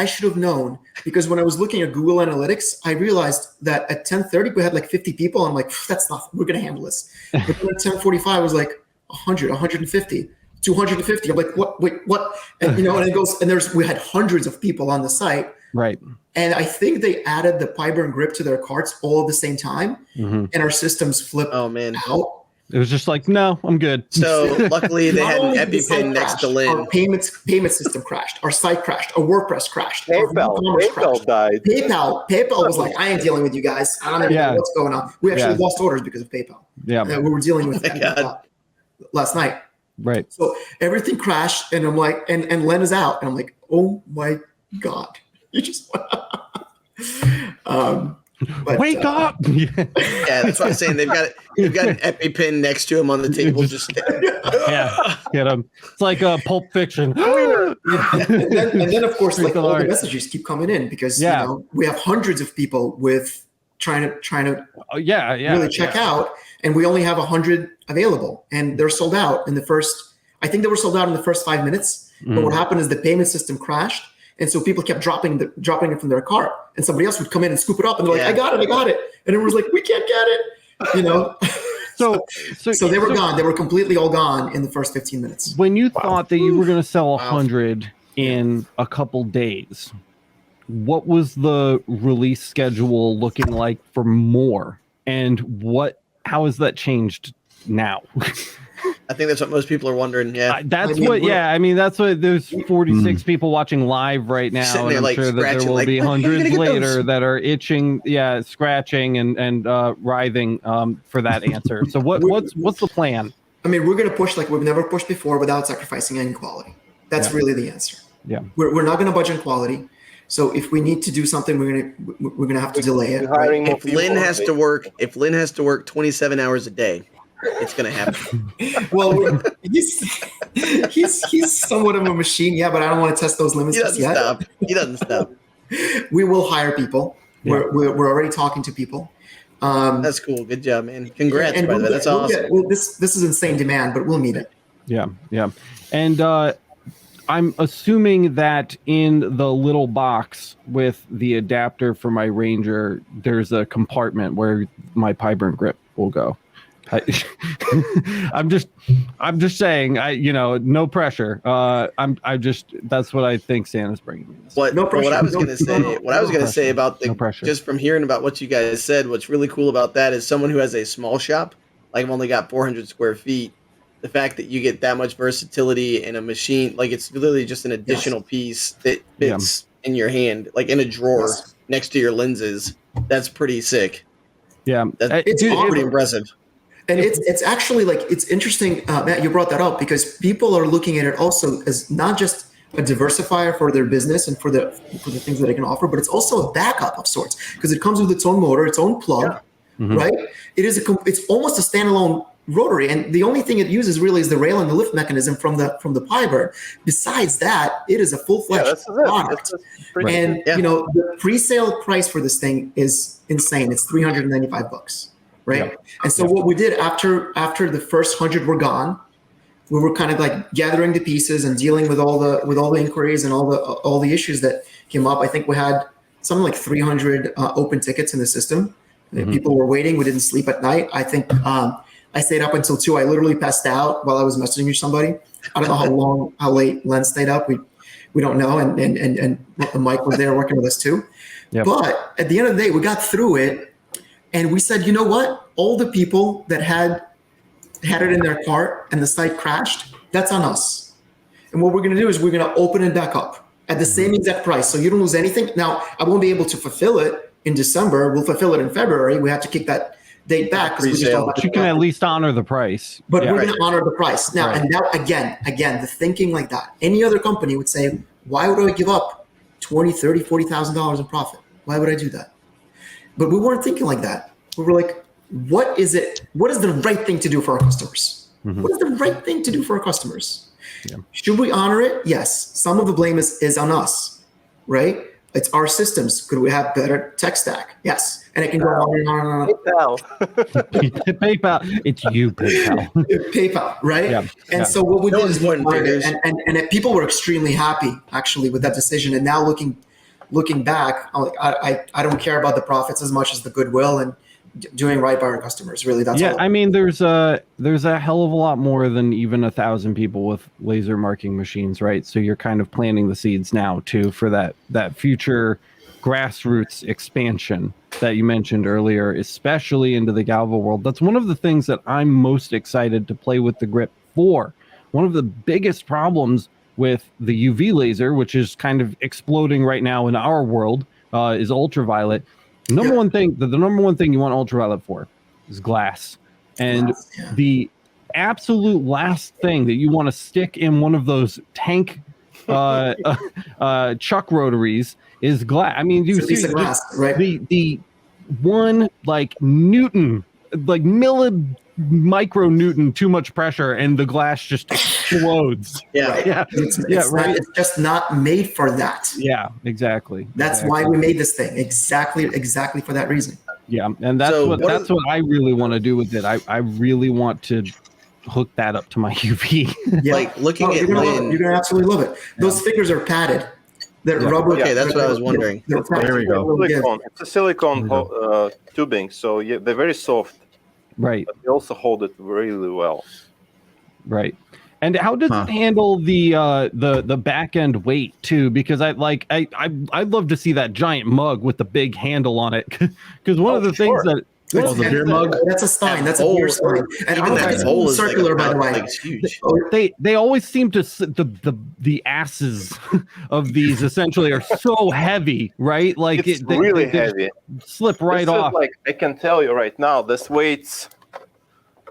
should have known because when I was looking at Google Analytics, I realized that at 10:30 we had like 50 people. I'm like, that's not. We're gonna handle this. But then at 10:45 I was like 100, 150, 250. I'm like, what? Wait, what? And and it goes. And we had hundreds of people on the site. Right. And I think they added the PiBurn Grip to their carts all at the same time, and our systems flipped out. It was just like, no, I'm good. So luckily they had an EpiPen next to Lynn. Our payment system crashed. Our site crashed. Our WordPress crashed. PayPal died. PayPal was like, I ain't dealing with you guys. I don't know what's going on. We actually lost orders because of PayPal. Yeah, we were dealing with that last night. Right. So everything crashed, and I'm like, and Len is out, and I'm like, oh my God, you just. But, wake up! Yeah, that's what I'm saying. They've got an EpiPen next to him on the table. Just get him. It's like Pulp Fiction. and then of course, like, all the messages keep coming in because we have hundreds of people with trying to really check out, and we only have 100 available, and they're sold out in the first. I think they were sold out in the first 5 minutes. But what happened is the payment system crashed. And so people kept dropping it from their cart. And somebody else would come in and scoop it up. And they're like, I got it. And everyone was like, we can't get it. You know? So they were gone. They were completely all gone in the first 15 minutes. When you thought that you were going to sell 100 in a couple days, what was the release schedule looking like for more? And how has that changed now? I think that's what most people are wondering. Yeah, that's what there's 46 people watching live right now, and I'm sure that there will be hundreds later that are itching, scratching and writhing for that answer. So what's the plan? I mean, we're going to push like we've never pushed before without sacrificing any quality. That's really the answer. Yeah, we're not going to budge on quality. So if we need to do something, we're gonna have to delay it. Right? If Lynn has to work 27 hours a day, it's gonna happen. Well, he's somewhat of a machine, but I don't want to test those limits yet. He doesn't stop. We will hire people. Yeah. We're already talking to people. That's cool. Good job, man. Congrats, by the way. That's awesome. This is insane demand, but we'll meet it. Yeah. And I'm assuming that in the little box with the adapter for my Ranger, there's a compartment where my PiBurn Grip will go. I'm just saying, no pressure. That's what I think Santa's bringing me. What I was going to say about just from hearing about what you guys said, what's really cool about that is someone who has a small shop, like I've only got 400 square feet. The fact that you get that much versatility in a machine, like it's literally just an additional piece that fits in your hand, like in a drawer next to your lenses. That's pretty sick. Yeah, it's pretty impressive. And it's actually like, it's interesting, Matt, you brought that up because people are looking at it also as not just a diversifier for their business and for the things that it can offer, but it's also a backup of sorts because it comes with its own motor, its own plug, right? It's almost a standalone rotary, and the only thing it uses really is the rail and the lift mechanism from the PiBurn. Besides that, it is a full-fledged product. And the pre-sale price for this thing is insane. It's $395, right? Yep. And so what we did after the first 100 were gone, we were kind of like gathering the pieces and dealing with all the inquiries and all the issues that came up. I think we had something like 300 open tickets in the system. People were waiting. We didn't sleep at night. I think I stayed up until 2. I literally passed out while I was messaging somebody. I don't know how late Len stayed up. We don't know. And Mike was there working with us too. Yep. But at the end of the day, we got through it, and we said, you know what? All the people that had it in their cart and the site crashed, that's on us. And what we're going to do is we're going to open it back up at the same exact price, so you don't lose anything. Now, I won't be able to fulfill it in December. We'll fulfill it in February. We have to kick that date back because we just don't have you can at least honor the price. But we're going to honor the price now. And now again, the thinking like that. Any other company would say, why would I give up $20,000, $30,000, $40,000 in profit? Why would I do that? But we weren't thinking like that. We were like, what is the right thing to do for our customers? What is the right thing to do for our customers? Yeah. Should we honor it? Yes. Some of the blame is on us, right? It's our systems. Could we have better tech stack? Yes. And it can go on and on and on. PayPal. It's you, PayPal. PayPal, right? Yeah. And so what we did is and people were extremely happy actually with that decision. And now looking back, I don't care about the profits as much as the goodwill and doing right by our customers. Really, that's all. I mean, there's a hell of a lot more than even 1,000 people with laser marking machines, right? So you're kind of planting the seeds now too for that future grassroots expansion that you mentioned earlier, especially into the Galva world. That's one of the things that I'm most excited to play with the grip for. One of the biggest problems with the UV laser, which is kind of exploding right now in our world, is ultraviolet. The number one thing you want ultraviolet for is glass. And the absolute last thing that you want to stick in one of those tank chuck rotaries is glass. I mean, you see glass, right? the one like Newton, like micro Newton, too much pressure, and the glass just explodes. It's just not made for that. Yeah, exactly. That's why we made this thing. Exactly for that reason. Yeah, and that's what I really want to do with it. I really want to hook that up to my UV. Yeah. Like looking Oh, at you're gonna love it. Lynn. You're gonna absolutely love it. Those fingers are padded. They're Yeah. rubber. Okay, that's what I was wondering. They're There we go. Silicone. It's a silicone There we tubing, so they're very soft, Right, but they also hold it really well. right. And how does it handle the back end weight too? Because I'd love to see that giant mug with the big handle on it. Because one of the things that That's the beer mug? That's a stein. That's a Bowl, beer stein. And I don't think it's bowl is circular, by the way. Like, it's huge. they always seem to the asses of these essentially are so heavy, right? Like It's really heavy. slip right This is off. like I can tell you right now, this weighs.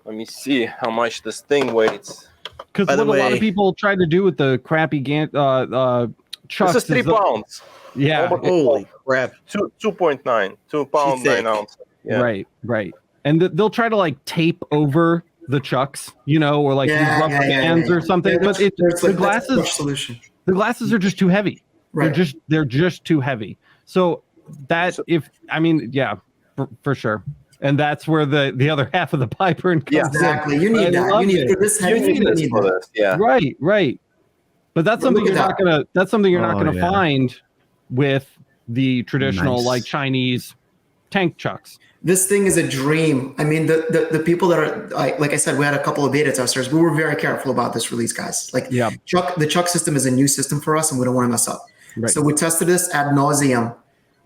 Let me see how much this thing weighs. Because By what the a lot of way- people try to do with the crappy chucks This is 3 pounds. Yeah, Almost Holy crap! 2.9, 2 pounds, She's thick. 9 ounces. Yeah. right. And they'll try to like tape over the chucks, or like use rubber bands or something. Yeah, but there's the like, that's a glasses, brush solution. the glasses are just too heavy. Right. They're just too heavy. So for sure. And that's where the other half of the PiBurn comes Yeah. in. Exactly. You need I that. love You need it. for this heavy. You need You this need for that. this. Yeah. Right. But that's But something look you're at not gonna. That's something you're not Oh, gonna yeah. find with the traditional Nice. like Chinese tank chucks. This thing is a dream. I mean, the people that are like I said, we had a couple of beta testers. We were very careful about this release, guys. Like, Yeah. the Chuck system is a new system for us, and we don't want to mess up. Right. So we tested this ad nauseum.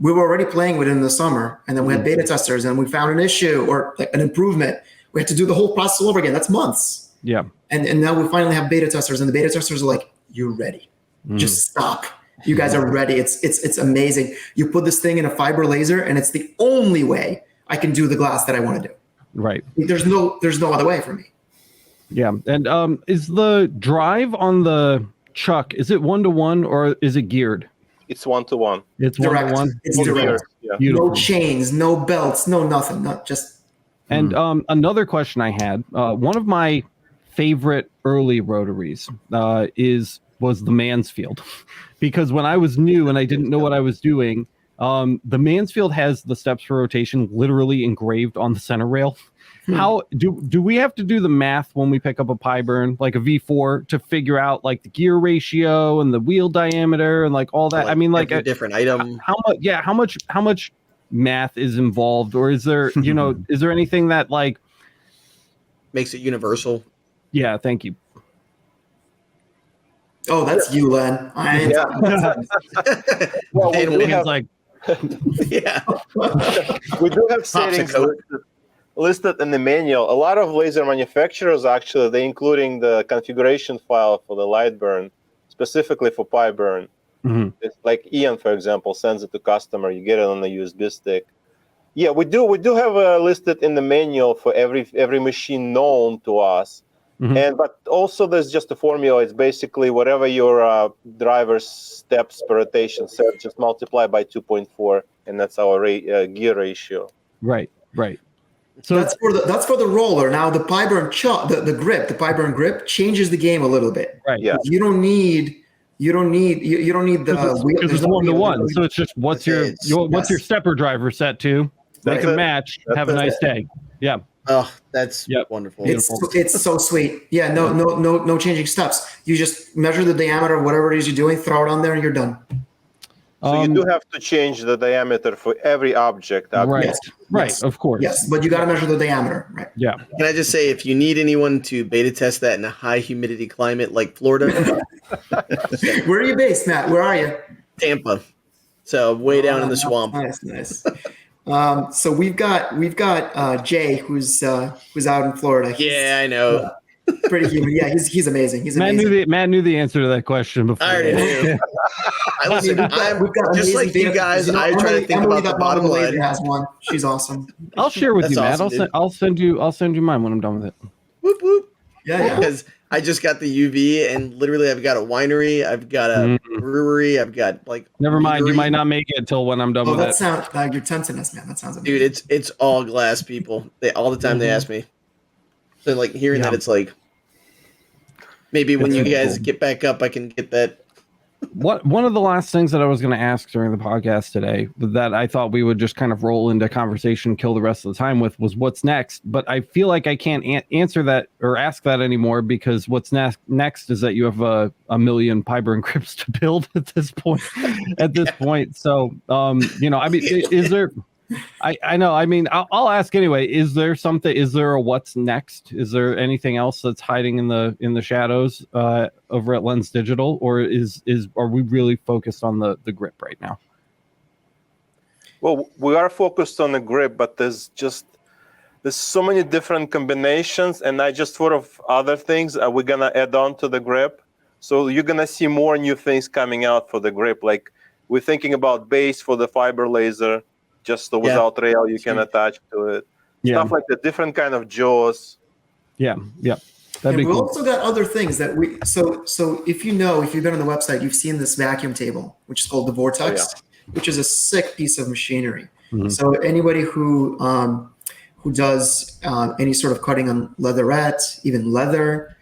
We were already playing with it in the summer, and then we had beta testers, and we found an issue or like an improvement. We had to do the whole process all over again. That's months. Yeah. And now we finally have beta testers, and the beta testers are like, "You're ready. Just stop. You guys are ready. It's amazing. You put this thing in a fiber laser, and it's the only way I can do the glass that I want to do. Right. There's no other way for me. Yeah. And is the drive on the chuck, is it 1-to-1 or is it geared? It's 1-to-1. It's Direct. 1-to-1. It's Okay. direct. Yeah. Beautiful. No chains, no belts, no nothing. Not just And another question I had, one of my favorite early rotaries was the Mansfield, because when I was new and I didn't know what I was doing, the Mansfield has the steps for rotation literally engraved on the center rail. How do we have to do the math when we pick up a PiBurn, like a V4, to figure out like the gear ratio and the wheel diameter and like all that? I mean, like every different item. how much? Yeah, how much math is involved, or is there is there anything that like Makes it universal. Yeah, thank you. oh, that's you, Len. I ain't talking about that. Well, And we we do It's have, like Yeah. we do have settings coat. listed in the manual. A lot of laser manufacturers actually they're including the configuration file for the light burn, specifically for PiBurn. Mhm. It's like Ian, for example, sends it to customer. You get it on the USB stick. Yeah, we do have listed in the manual for every machine known to us. Mhm. But also there's just a formula. It's basically whatever your driver's steps per rotation set, just multiply by 2.4, and that's our gear ratio. right. So that's for the roller. Now the PiBurn the grip, the PiBurn grip changes the game a little bit. right. Yeah. You don't need the wheel. Because There's it's no 1-to-1. wheel. So it's just what's your Yes. stepper driver set to? They That's can it. match. That's Have a it. nice day. Yeah. Oh, that's Yep. wonderful. It's so sweet. Yeah, no changing steps. You just measure the diameter of whatever it is you're doing, throw it on there, and you're done. So you do have to change the diameter for every object. Right. Yes. Right. Yes. Of course. Yes, but you got to measure the diameter, right? Yeah. Can I just say, if you need anyone to beta test that in a high humidity climate like Florida, Where are you based, Matt? Where are you? Tampa, so way down in the swamp. Nice. So we've got Jay, who's out in Florida. He's Yeah, I know. pretty human. Yeah, he's amazing. He's Matt amazing. knew the answer to that question before. I already knew. Listen, We've got just amazing like you data. guys. You know, I try to think Emily about the that bottom Model Laser line. has one. She's awesome. I'll share with That's you, Matt. awesome, dude. I'll send you mine when I'm done with it. Whoop whoop. Yeah. Because I just got the UV, and literally, I've got a winery, I've got a brewery, I've got like. Never mind. You meadery. might not make it until when I'm done Oh, with that it. sounds you're tempting us, man. That sounds amazing. Dude, it's all glass, people. They all the time they ask me. So like hearing that, it's like maybe when It's you guys cool. get back up, I can get that One of the last things that I was going to ask during the podcast today that I thought we would just kind of roll into conversation, kill the rest of the time with, was what's next. But I feel like I can't answer that or ask that anymore, because what's next is that you have a million PiBurn grips to build at this point. So, I mean, is there? I know. I mean, I'll ask anyway. Is there a what's next? Is there anything else that's hiding in the shadows over at Lens Digital, or are we really focused on the grip right now? Well, we are focused on the grip, but there's so many different combinations, and I just thought of other things we're gonna add on to the grip. So you're gonna see more new things coming out for the grip. Like, we're thinking about base for the fiber laser. Just without rail, you can attach to it. Stuff like the different kind of jaws. Yeah. And we also got other things that so if you've been on the website, you've seen this vacuum table, which is called the Vortex, which is a sick piece of machinery. Mm-hmm. So anybody who does any sort of cutting on leatherette, even leather,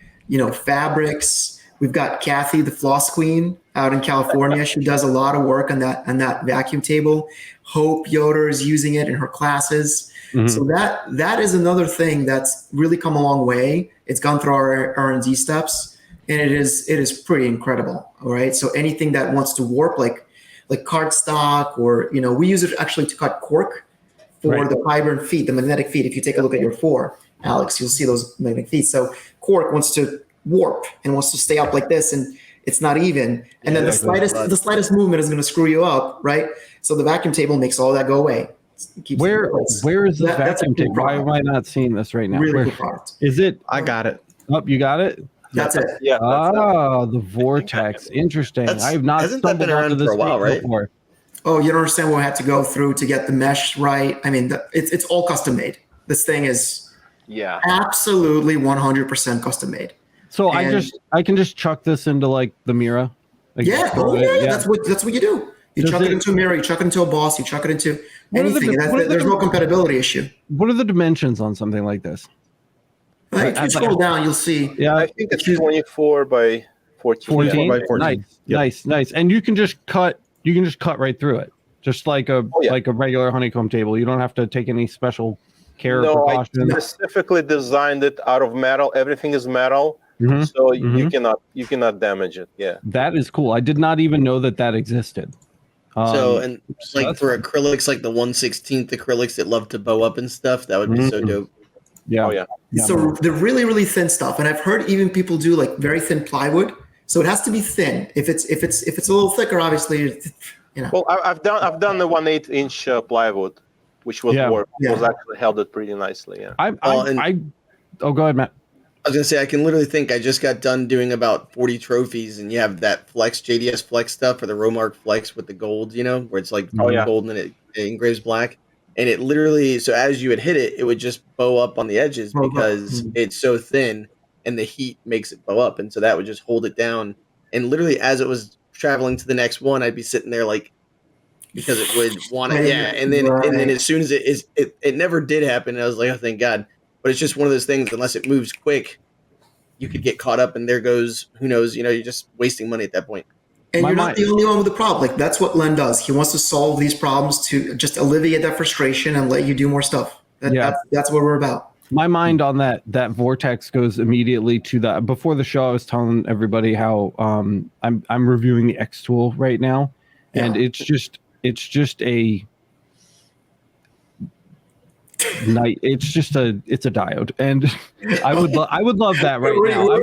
fabrics. We've got Kathy, the floss queen, out in California. She does a lot of work on that vacuum table. Hope Yoder is using it in her classes. Mm-hmm. So that is another thing that's really come a long way. It's gone through our R&D steps, and it is pretty incredible. All right. So anything that wants to warp, like cardstock, or we use it actually to cut cork for the PiBurn feet, the magnetic feet. If you take a look at your 4, Alex, you'll see those magnetic feet. So cork wants to warp and wants to stay up like this, and it's not even, and then the slightest movement is going to screw you up, right? So the vacuum table makes all that go away. Where is the vacuum table? Why am I not seeing this right now? Really cool product. Is it? I got it. Oh, you got it. That's it. Yeah. The Vortex. Interesting. I have not hasn't that been around for a while, right? Before. Oh, you don't understand what we had to go through to get the mesh right. I mean, it's all custom made. This thing is absolutely 100% custom made. So I can just chuck this into like the Mira. Like, That's what you do. You chuck it into a Mira, you chuck it into a Boss, you chuck it into anything. There's no compatibility issue. What are the dimensions on something like this? If you scroll down, you'll see. Yeah, I think it's 24 by 14. 14 by 14. Nice. And you can just cut right through it. Just like a regular honeycomb table. You don't have to take any special care or precautions. I specifically designed it out of metal. Everything is metal. Mm-hmm. So you cannot damage it. Yeah, that is cool. I did not even know that existed. For acrylics, like the 1/16 acrylics that love to bow up and stuff, that would be so dope. Yeah. So the really, really thin stuff, and I've heard even people do like very thin plywood. So it has to be thin. If it's a little thicker, obviously, Well, I've done the 1/8 inch plywood, which was actually held it pretty nicely. Yeah. Go ahead, Matt. I was going to say, I can literally think I just got done doing about 40 trophies, and you have that Flex, JDS Flex stuff, or the Romark Flex with the gold, where it's like gold and it engraves black. And it literally, so as you would hit it, it would just bow up on the edges because it's so thin and the heat makes it bow up. And so that would just hold it down. And literally, as it was traveling to the next one, I'd be sitting there like, because it would want to, And then as soon as it never did happen, I was like, oh, thank God. But it's just one of those things, unless it moves quick, you could get caught up, and there goes, who knows, you're just wasting money at that point. And you're not the only one with the problem. Like, that's what Len does. He wants to solve these problems to just alleviate that frustration and let you do more stuff. That's what we're about. My mind on that Vortex goes immediately to that. Before the show, I was telling everybody how I'm reviewing the X tool right now, and it's just a it's a diode, and I would love that right now. I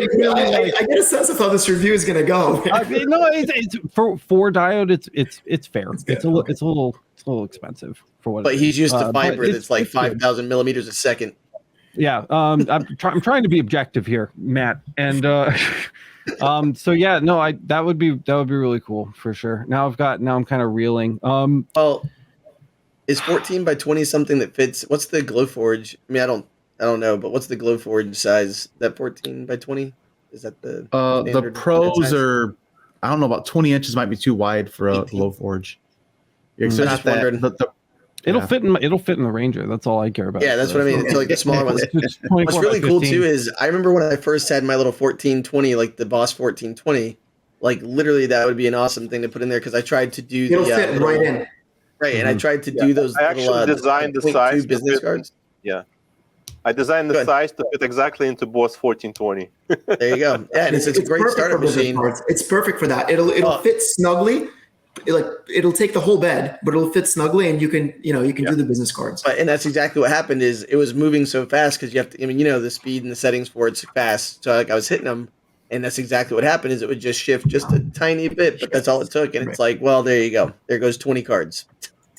get a sense of how this review is going to go. It's for diode. It's fair. It's a little expensive for what. But he's used to fiber that's like 5,000 millimeters a second. Yeah, I'm trying to be objective here, Matt, and so that would be really cool for sure. Now I'm kind of reeling. Is 14 by 20 something that fits? What's the Glowforge? I mean, I don't know, but what's the Glowforge size? That 14 by 20? Is that the pros are? I don't know, about 20 inches might be too wide for a Glowforge. Yeah, so just wondering. It'll fit in the Ranger. That's all I care about. Yeah, that's what I mean. It's like the smaller ones. What's really cool too is I remember when I first had my little 1420, like the Boss 1420. like literally that would be an awesome thing to put in there because I tried to do It'll fit right in. Right, and I tried to do those. I actually designed the size to business fit- cards. Yeah, I designed the Good. size to fit exactly into Boss 1420. There you go. Yeah, and it's a great perfect startup for business machine. cards. It's perfect for that. It'll fit snugly. It'll take the whole bed, but it'll fit snugly, and you can do the business cards. But and that's exactly what happened. Is it was moving so fast because you have to. I mean, the speed and the settings for it's fast. So like I was hitting them, and that's exactly what happened. Is it would just shift just a tiny bit, but that's all it took. And it's like, well, there you go. There goes 20 cards.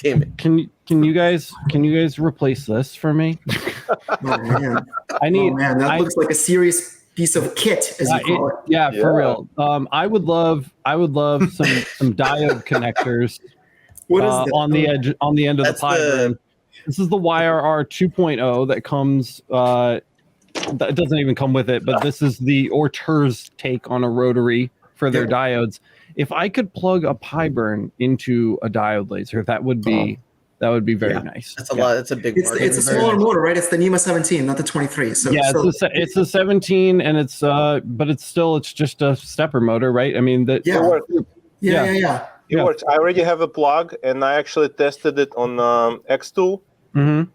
Damn it. Can you guys replace this for me? Oh man, I need. that looks like a serious piece of kit, as you call it. Yeah, for real. I would love some diode connectors. What is that? on the end of That's the PiBurn? This is the YRR 2.0 that comes. That doesn't even come with it, but this is the Ortur's take on a rotary for their diodes. If I could plug a PiBurn into a diode laser, that would be very nice. That's a lot. That's a big. It's a smaller motor, right? It's the NEMA 17, not the 23. So yeah, it's a 17, and it's but it's just a stepper motor, right? I mean that. Yeah. It works. I already have a plug, and I actually tested it on X-Tool. Mm-hmm.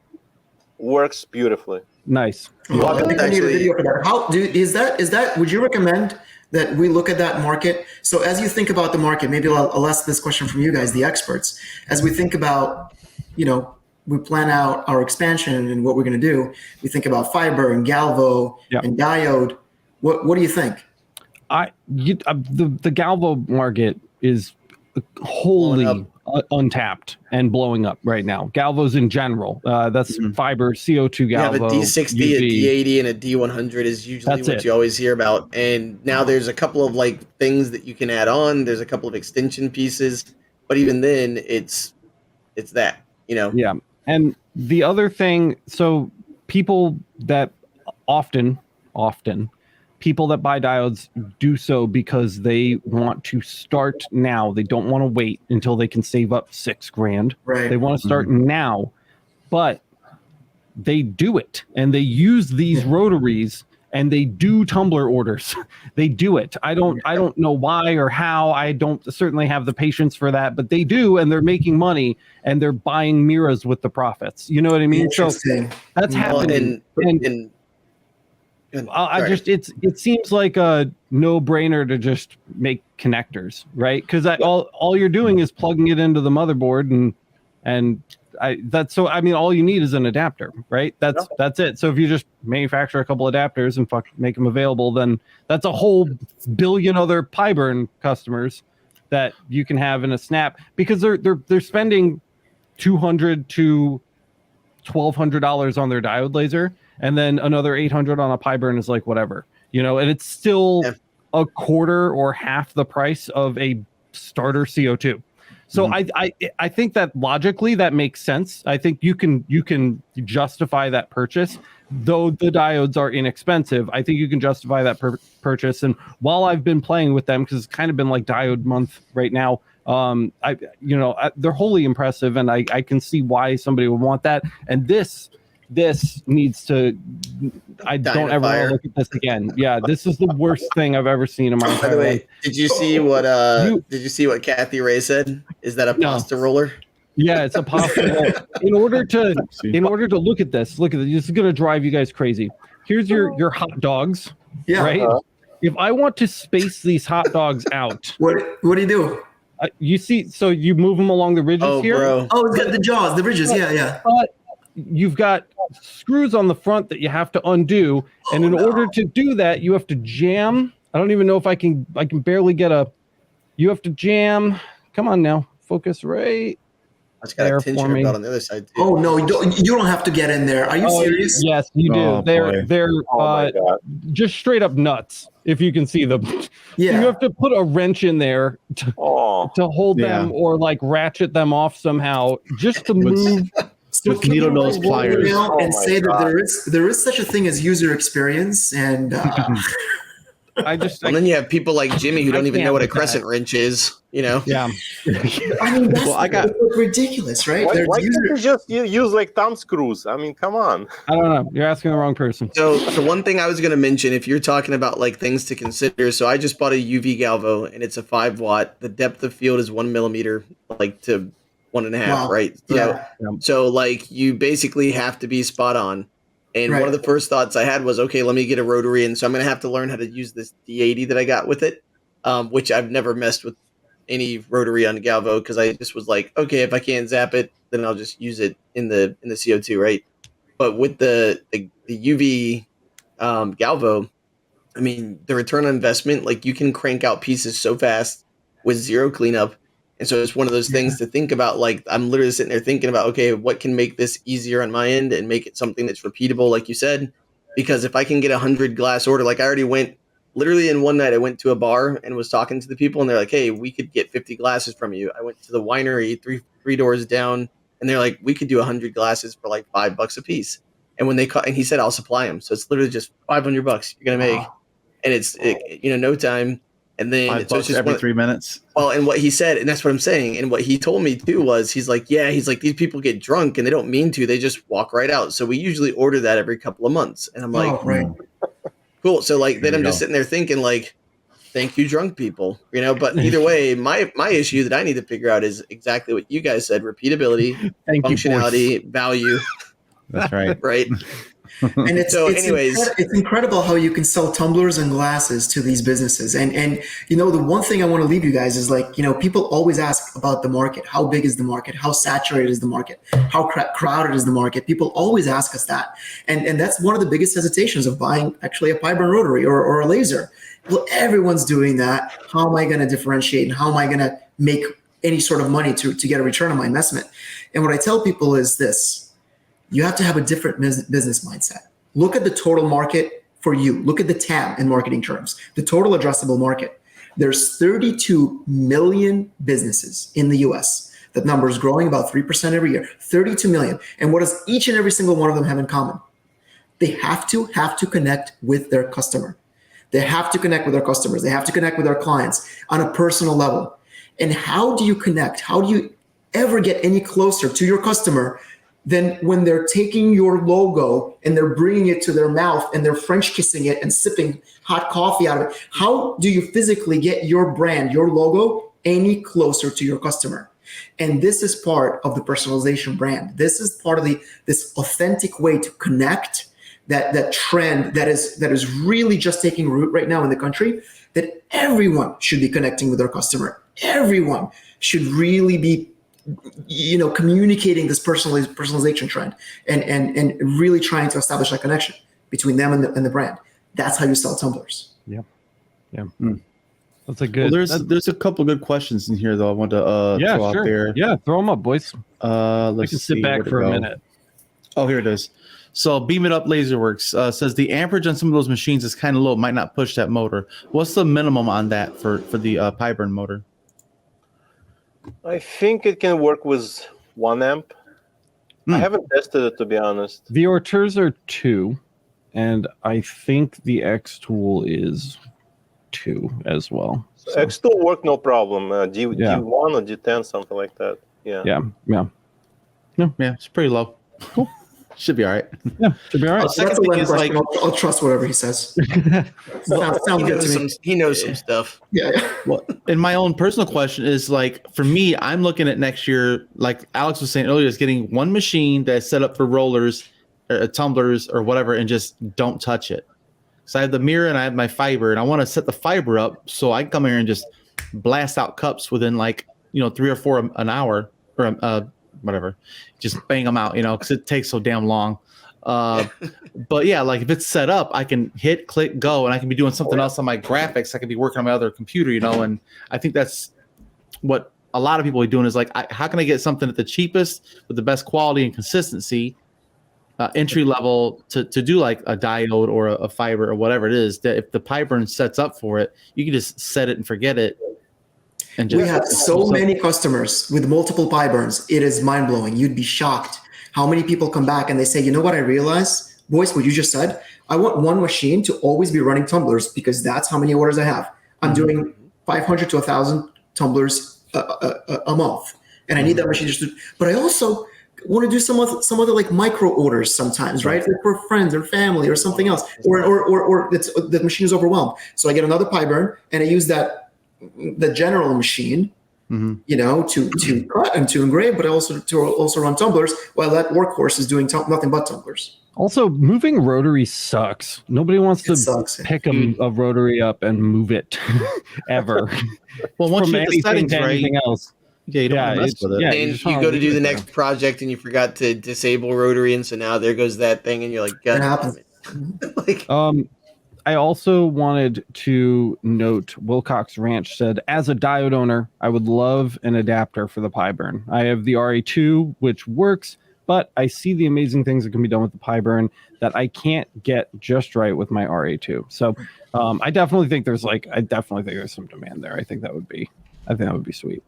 Works beautifully. Nice. Well, I think I need a video for that. Is that? Would you recommend that we look at that market? So as you think about the market, maybe I'll ask this question from you guys, the experts. As we think about, we plan out our expansion and what we're going to do. We think about fiber and galvo and diode. What do you think? The galvo market is wholly untapped and blowing up right now. Galvos in general, that's fiber, CO2 galvo. You have a D60, UV. a D80, and a D100 is usually what you always hear about. And now there's a couple of things that you can add on. There's a couple of extension pieces, but even then, it's that. Yeah, and the other thing, so people that often people that buy diodes do so because they want to start now. They don't want to wait until they can save up $6,000. Right. They want to start now, but they do it and they use these rotaries and they do tumbler orders. They do it. I don't know why or how. I don't certainly have the patience for that, but they do, and they're making money and they're buying mirrors with the profits. You know what I mean? So that's happening. It seems like a no-brainer to just make connectors, right? Because all you're doing is plugging it into the motherboard, all you need is an adapter, right? That's it. So if you just manufacture a couple adapters and make them available, then that's a whole billion other PiBurn customers that you can have in a snap, because they're spending $200 to $1,200 on their diode laser. And then another 800 on a PiBurn is like whatever, and it's still a quarter or half the price of a starter CO2. So I think that logically that makes sense. I think you can justify that purchase, though the diodes are inexpensive. I think you can justify that purchase. And while I've been playing with them, because it's kind of been like diode month right now, they're wholly impressive, and I can see why somebody would want that. And this needs to. I don't ever want to look at this again. Yeah, this is the worst thing I've ever seen in my entire life. Did you see what? Did you see what Kathy Ray said? Is that a pasta roller? Yeah, it's a pasta roller. In order to look at this, this is going to drive you guys crazy. Here's your hot dogs. Yeah. Right. If I want to space these hot dogs out, what do you do? You see, so you move them along the ridges here. Bro. Oh, it's got the jaws, the ridges. Yeah. But you've got screws on the front that you have to undo, and in order to do that, you have to jam. I don't even know if I can barely get you have to jam. Come on now, focus right. I just got a tensioner belt on the other side too. Oh no, you don't have to get in there. Are you serious? Yes, you do. Oh, they're just straight up nuts, if you can see them. Yeah. So you have to put a wrench in there to hold them, or ratchet them off somehow, just to move. With needle nose pliers. And say that there is such a thing as user experience, and And then you have people like Jimmy who don't even know what a crescent that. wrench is, you know? Yeah. I mean, that's ridiculous, right? Why can't you just use like thumb screws? I mean, come on. I don't know. You're asking the wrong person. So one thing I was going to mention, if you're talking about like things to consider, so I just bought a UV Galvo and it's a 5 watt. The depth of field is 1 millimeter, like to 1.5, Wow. right? So like you basically have to be spot on. And one of the first thoughts I had was, okay, let me get a rotary. And so I'm going to have to learn how to use this D80 that I got with it, which I've never messed with any rotary on Galvo because I just was like, okay, if I can't zap it, then I'll just use it in the CO2, right? But with the UV Galvo, I mean, the return on investment, like you can crank out pieces so fast with zero cleanup. And so it's one of those things to think about. Like I'm literally sitting there thinking about, okay, what can make this easier on my end and make it something that's repeatable, like you said, because if I can get 100 glass order, like I already went literally in one night, I went to a bar and was talking to the people and they're like, hey, we could get 50 glasses from you. I went to the winery three doors down and they're like, we could do 100 glasses for like $5 a piece. And when they caught, and he said, I'll supply them. So it's literally just $500 you're going to make. And it's, no time. And then $5 so it's just every 3 minutes. Well, and what he said, and that's what I'm saying. And what he told me too was he's like, these people get drunk and they don't mean to, they just walk right out. So we usually order that every couple of months. And I'm like, cool. So like, then I'm just sitting there thinking like, thank you, drunk people, but either way, my issue that I need to figure out is exactly what you guys said: repeatability, functionality, value. That's right. Right. And it's incredible how you can sell tumblers and glasses to these businesses. And the one thing I want to leave you guys is like, people always ask about the market. How big is the market? How saturated is the market? How crowded is the market? People always ask us that. And that's one of the biggest hesitations of buying actually a PiBurn rotary or a laser. Well, everyone's doing that. How am I going to differentiate? And how am I going to make any sort of money to get a return on my investment? And what I tell people is this: you have to have a different business mindset. Look at the total market for you. Look at the TAM in marketing terms, the total addressable market. There's 32 million businesses in the US. That number is growing about 3% every year, 32 million. And what does each and every single one of them have in common? They have to connect with their customer. They have to connect with their customers. They have to connect with their clients on a personal level. And how do you connect? How do you ever get any closer to your customer than when they're taking your logo and they're bringing it to their mouth and they're French kissing it and sipping hot coffee out of it? How do you physically get your brand, your logo, any closer to your customer? And this is part of the personalization brand. This is part of this authentic way to connect, that trend that is really just taking root right now in the country, that everyone should be connecting with their customer. Everyone should really be communicating this personalization trend and really trying to establish a connection between them and the brand. That's how you sell tumblers. Yeah. That's a good. Well, there's a couple good questions in here though. I want to throw out there. Yeah, throw them up, boys. Let's can sit back for a minute. Oh, here it is. So Beam It Up Laserworks says the amperage on some of those machines is kind of low. Might not push that motor. What's the minimum on that for the PiBurn motor? I think it can work with 1 amp. I haven't tested it, to be honest. The Orters are 2, and I think the X tool is 2 as well. So X2 work no problem. D1 or D10, something like that. Yeah, it's pretty low. Cool. Should be all right. Yeah, should be all right. That's a question. Like, I'll trust whatever he says. Sounds good to me. He knows some stuff. Yeah. Well, and my own personal question is like, for me, I'm looking at next year, like Alex was saying earlier, is getting one machine that's set up for rollers, tumblers, or whatever, and just don't touch it. So I have the mirror and I have my fiber, and I want to set the fiber up so I can come here and just blast out cups within 3 or 4 an hour or whatever, just bang them out, because it takes so damn long. But yeah, like if it's set up, I can hit, click, go, and I can be doing something else on my graphics. I can be working on my other computer, and I think that's what a lot of people are doing is like, how can I get something at the cheapest with the best quality and consistency, entry level to do like a diode or a fiber or whatever it is, that if the PiBurn sets up for it, you can just set it and forget it. And we have so many customers with multiple PiBurns. It is mind blowing. You'd be shocked how many people come back and they say, you know what I realized, boys, what you just said, I want one machine to always be running tumblers because that's how many orders I have. I'm doing 500 to 1,000 tumblers a month, and I need that machine just to. But I also want to do some other like micro orders sometimes, right? Like for friends or family or something else, or it's, the machine is overwhelmed. So I get another PiBurn and I use the general machine, you know, to cut and to engrave, but also to run tumblers while that workhorse is doing nothing but tumblers. Also, moving rotary sucks. Nobody wants to pick a rotary up and move it ever. Well, once From you hit the anything settings to right, anything else. yeah, you don't want to mess with it. Yeah, And you go to do the next project and you forgot to disable rotary, and so now there goes that thing, and you're like, God damn it. Like, I also wanted to note Wilcox Ranch said, as a diode owner, I would love an adapter for the PiBurn. I have the RA2, which works, but I see the amazing things that can be done with the PiBurn that I can't get just right with my RA2. So I definitely think there's some demand there. I think that would be sweet.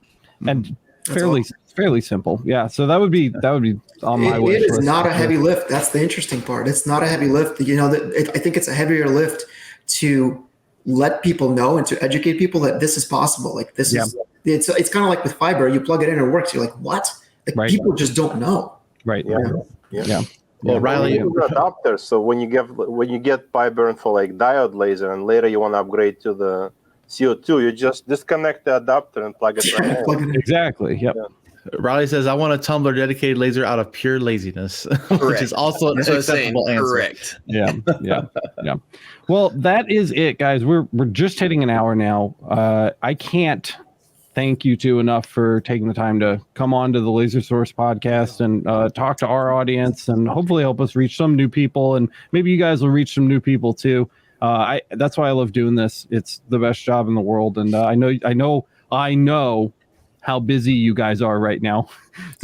And fairly simple. Yeah. So that would be on my wish list. It is not a heavy lift. That's the interesting part. It's not a heavy lift. You know, I think it's a heavier lift to let people know and to educate people that this is possible. Like this is, it's kind of like with fiber, you plug it in and it works. You're like, what? Like people just don't know. Right. Yeah. Well, Riley, adapters. So when you get PiBurn for like diode laser, and later you want to upgrade to the CO2, you just disconnect the adapter and plug it right in. Exactly. Yep. Yeah. Riley says, I want a tumbler dedicated laser out of pure laziness, which is also an acceptable answer. Correct. Yeah. Well, that is it, guys. We're just hitting an hour now. I can't thank you two enough for taking the time to come on to the Laser Source podcast and talk to our audience and hopefully help us reach some new people, and maybe you guys will reach some new people too. That's why I love doing this. It's the best job in the world, and I know how busy you guys are right now.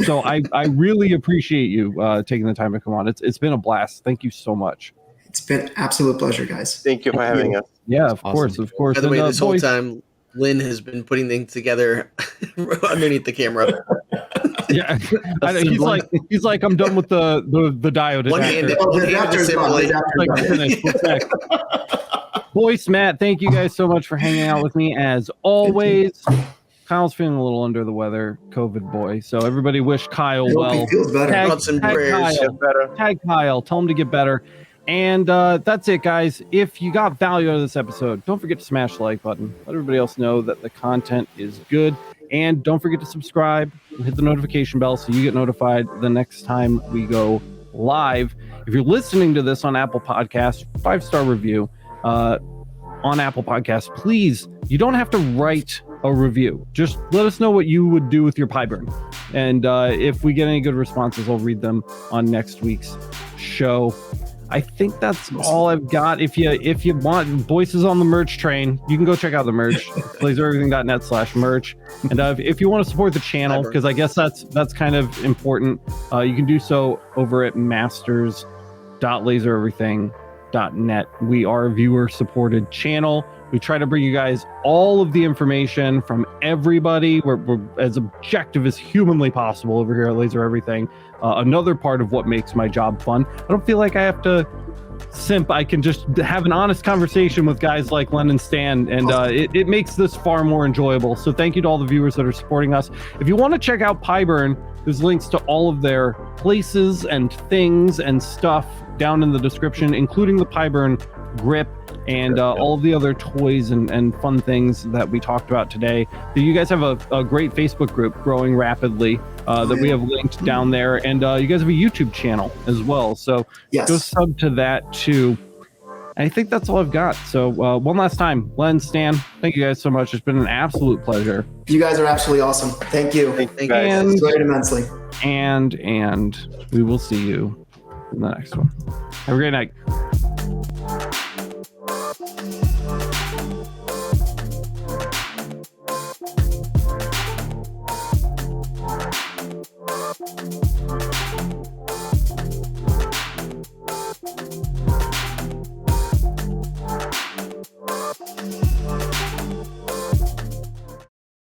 So I really appreciate you taking the time to come on. It's been a blast. Thank you so much. It's been an absolute pleasure, guys. Thank you for having us. Yeah, of Awesome. course. By the way, this whole time, Lynn has been putting things together underneath the camera. Yeah, he's like, I'm done with the diode One-handed assembly. What's next? Boyce, Matt, thank you guys so much for hanging out with me as always. Kyle's feeling a little under the weather, COVID boy. So everybody wish Kyle well. He feels better. Tag Kyle. Tell him to get better. And that's it, guys. If you got value out of this episode, don't forget to smash the like button. Let everybody else know that the content is good. And don't forget to subscribe and hit the notification bell so you get notified the next time we go live. If you're listening to this on Apple Podcasts, 5-star review on Apple Podcasts. Please, you don't have to write a review. Just let us know what you would do with your PiBurn. And if we get any good responses, I'll read them on next week's show. I think that's all I've got. If you want, Boyce is on the merch train. You can go check out the merch, lasereverything.net/merch. And if you want to support the channel, because I guess that's kind of important, you can do so over at masters.lasereverything.net. We are a viewer-supported channel. We try to bring you guys all of the information from everybody. We're as objective as humanly possible over here at Laser Everything. Another part of what makes my job fun. I don't feel like I have to simp. I can just have an honest conversation with guys like Len and Stan, and it makes this far more enjoyable. So thank you to all the viewers that are supporting us. If you want to check out PiBurn, there's links to all of their places and things and stuff down in the description, including the PiBurn Grip and all of the other toys and fun things that we talked about today. You guys have a great Facebook group growing rapidly that we have linked down there, and you guys have a YouTube channel as well. So go sub to that too. And I think that's all I've got. So one last time, Len, Stan, thank you guys so much. It's been an absolute pleasure. You guys are absolutely awesome. Thank you. Thank you guys. Enjoyed immensely. And we will see you in the next one. Have a great night.